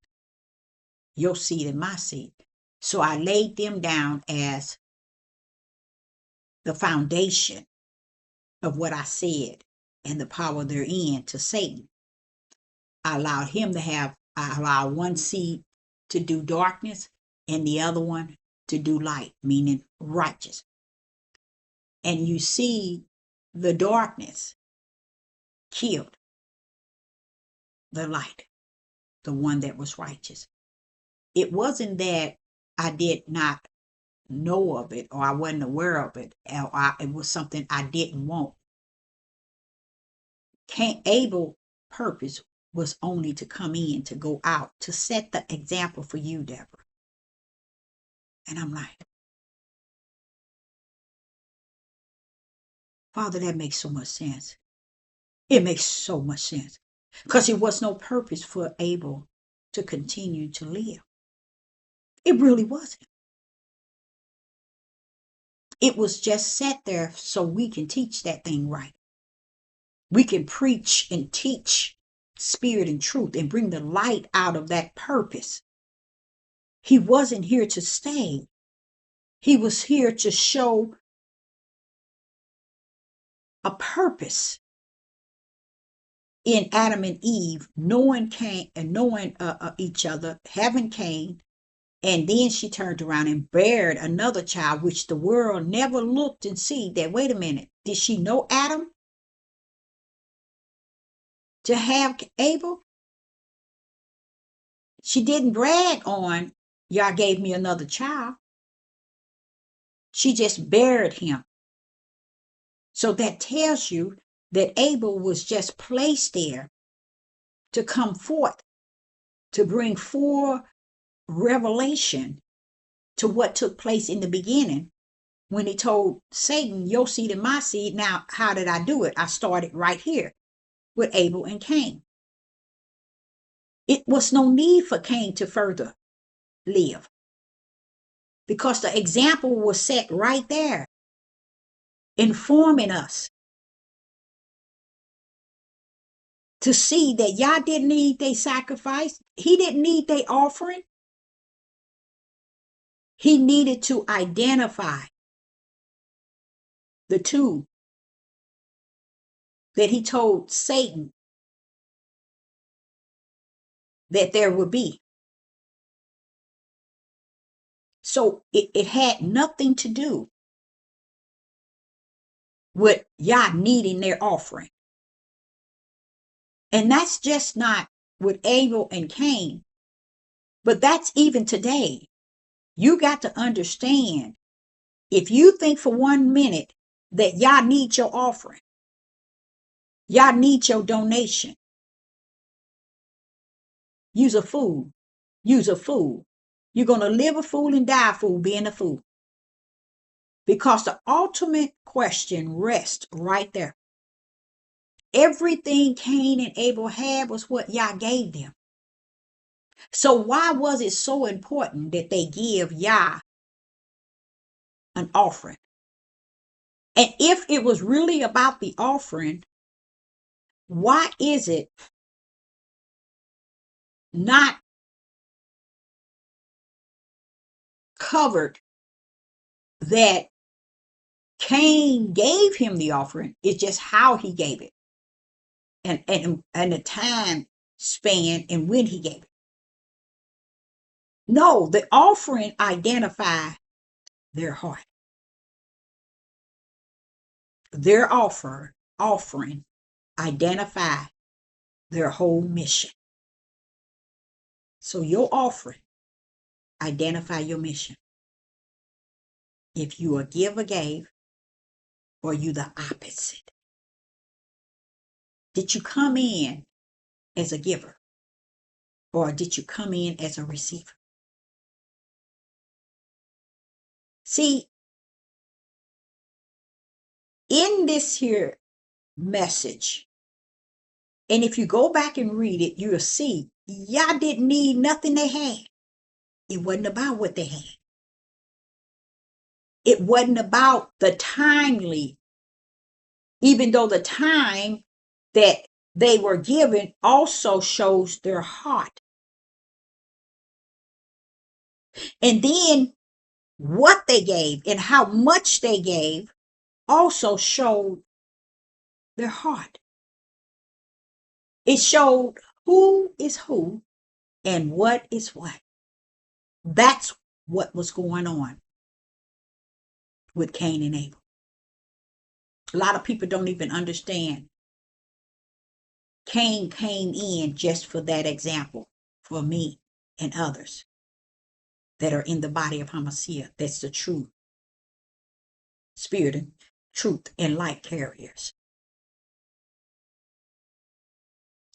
your seed and my seed. So I laid them down as the foundation of what I said and the power therein to Satan. I allowed one seed to do darkness and the other one to do light, meaning righteous. and you see the darkness killed the light, the one that was righteous. It wasn't that I did not know of it or I wasn't aware of it, or it was something I didn't want. Abel's purpose was only to come in, to go out, to set the example for you, Deborah. And I'm like, Father, that makes so much sense. It makes so much sense. Because there was no purpose for Abel to continue to live. It really wasn't. It was just set there so we can teach that thing right. We can preach and teach spirit and truth and bring the light out of that purpose. He wasn't here to stay. He was here to show a purpose in Adam and Eve, knowing Cain and knowing each other, having Cain, and then she turned around and bared another child, which the world never looked and see that, wait a minute, did she know Adam to have Abel? She didn't brag on, y'all gave me another child. She just buried him. So that tells you that Abel was just placed there to come forth, to bring forth revelation to what took place in the beginning when he told Satan, your seed and my seed. Now, how did I do it? I started right here with Abel and Cain. It was no need for Cain to further live because the example was set right there, informing us to see that Yah didn't need their sacrifice. He didn't need their offering. He needed to identify the two that he told Satan that there would be. So it had nothing to do with Yah needing their offering. And that's just not with Abel and Cain, but that's even today. You got to understand, if you think for 1 minute that Yah needs your offering, Yah needs your donation, you's a fool. You's a fool. You're going to live a fool and die a fool being a fool. Because the ultimate question rests right there. Everything Cain and Abel had was what Yah gave them. So why was it so important that they give Yah an offering? And if it was really about the offering, why is it not covered that Cain gave him the offering? It's just how he gave it and the time span and when he gave it. No, the offering identified their heart. Their offering identify their whole mission. So your offering identify your mission. If you a giver gave, or you the opposite. Did you come in as a giver, or did you come in as a receiver? See, in this here message, and if you go back and read it, you'll see Yah didn't need nothing they had. It wasn't about what they had. It wasn't about the timely, even though the time that they were given also shows their heart. And then what they gave and how much they gave also showed their heart. It showed who is who and what is what. That's what was going on with Cain and Abel. A lot of people don't even understand. Cain came in just for that example, for me and others that are in the body of Hamashiach. That's the true spirit and truth and light carriers.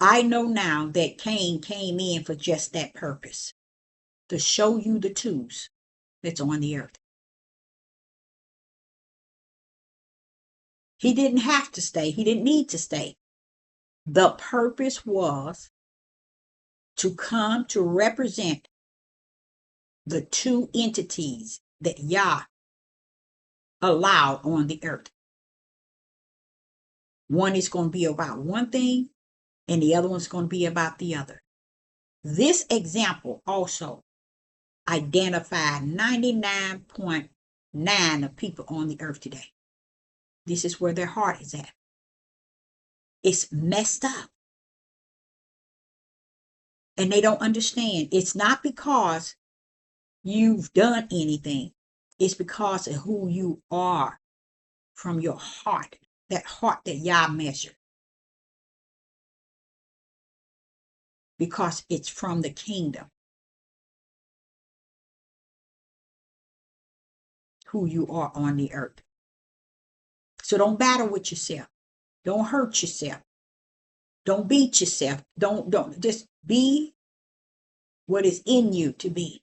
I know now that Cain came in for just that purpose, to show you the twos that's on the earth. He didn't have to stay. He didn't need to stay. The purpose was to come to represent the two entities that Yah allowed on the earth. One is going to be about one thing, and the other one's going to be about the other. This example also identified 99.9% of people on the earth today. This is where their heart is at. It's messed up. And they don't understand. It's not because you've done anything. It's because of who you are from your heart. That heart that Yah measured. Because it's from the kingdom. Who you are on the earth. So don't battle with yourself. Don't hurt yourself. Don't beat yourself. Don't just be what is in you to be.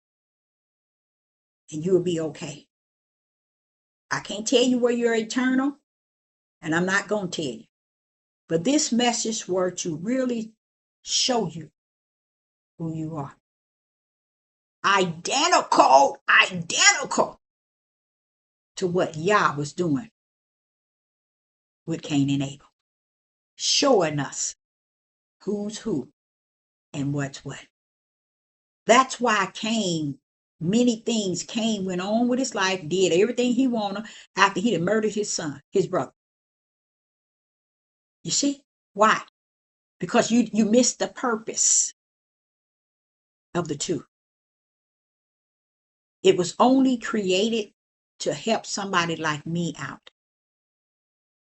And you'll be okay. I can't tell you where you're eternal, and I'm not going to tell you. But this message were to really show you who you are. Identical to what Yah was doing with Cain and Abel. Showing us who's who and what's what. That's why Cain, many things Cain went on with his life, did everything he wanted after he had murdered his son, his brother. You see? Why? Because you missed the purpose of the two. It was only created to help somebody like me out.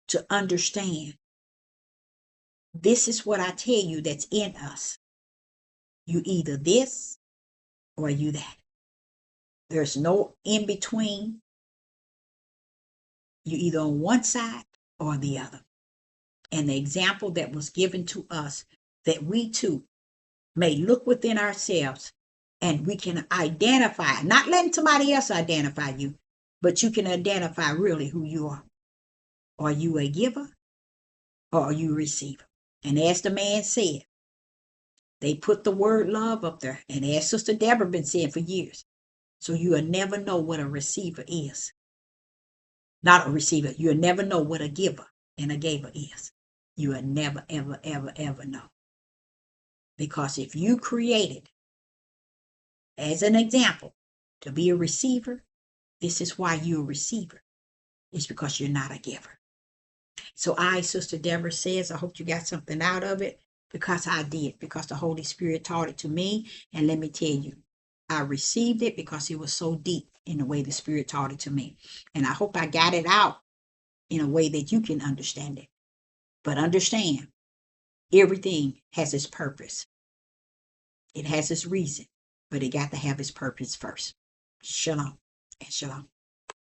To understand. This is what I tell you that's in us. You either this or you that. There's no in between. You either on one side or the other. And the example that was given to us, that we too may look within ourselves and we can identify, not letting somebody else identify you, but you can identify really who you are. Are you a giver or are you a receiver? And as the man said, they put the word love up there. And as Sister Deborah been saying for years. So you'll never know what a receiver is. Not a receiver. You'll never know what a giver and a giver is. You will never, ever, ever, ever know. Because if you created, as an example, to be a receiver, this is why you're a receiver. It's because you're not a giver. So Sister Deborah says, I hope you got something out of it, because I did, because the Holy Spirit taught it to me. And let me tell you, I received it because it was so deep in the way the Spirit taught it to me. And I hope I got it out in a way that you can understand it. But understand, everything has its purpose. It has its reason, but it got to have its purpose first. Shalom and shalom.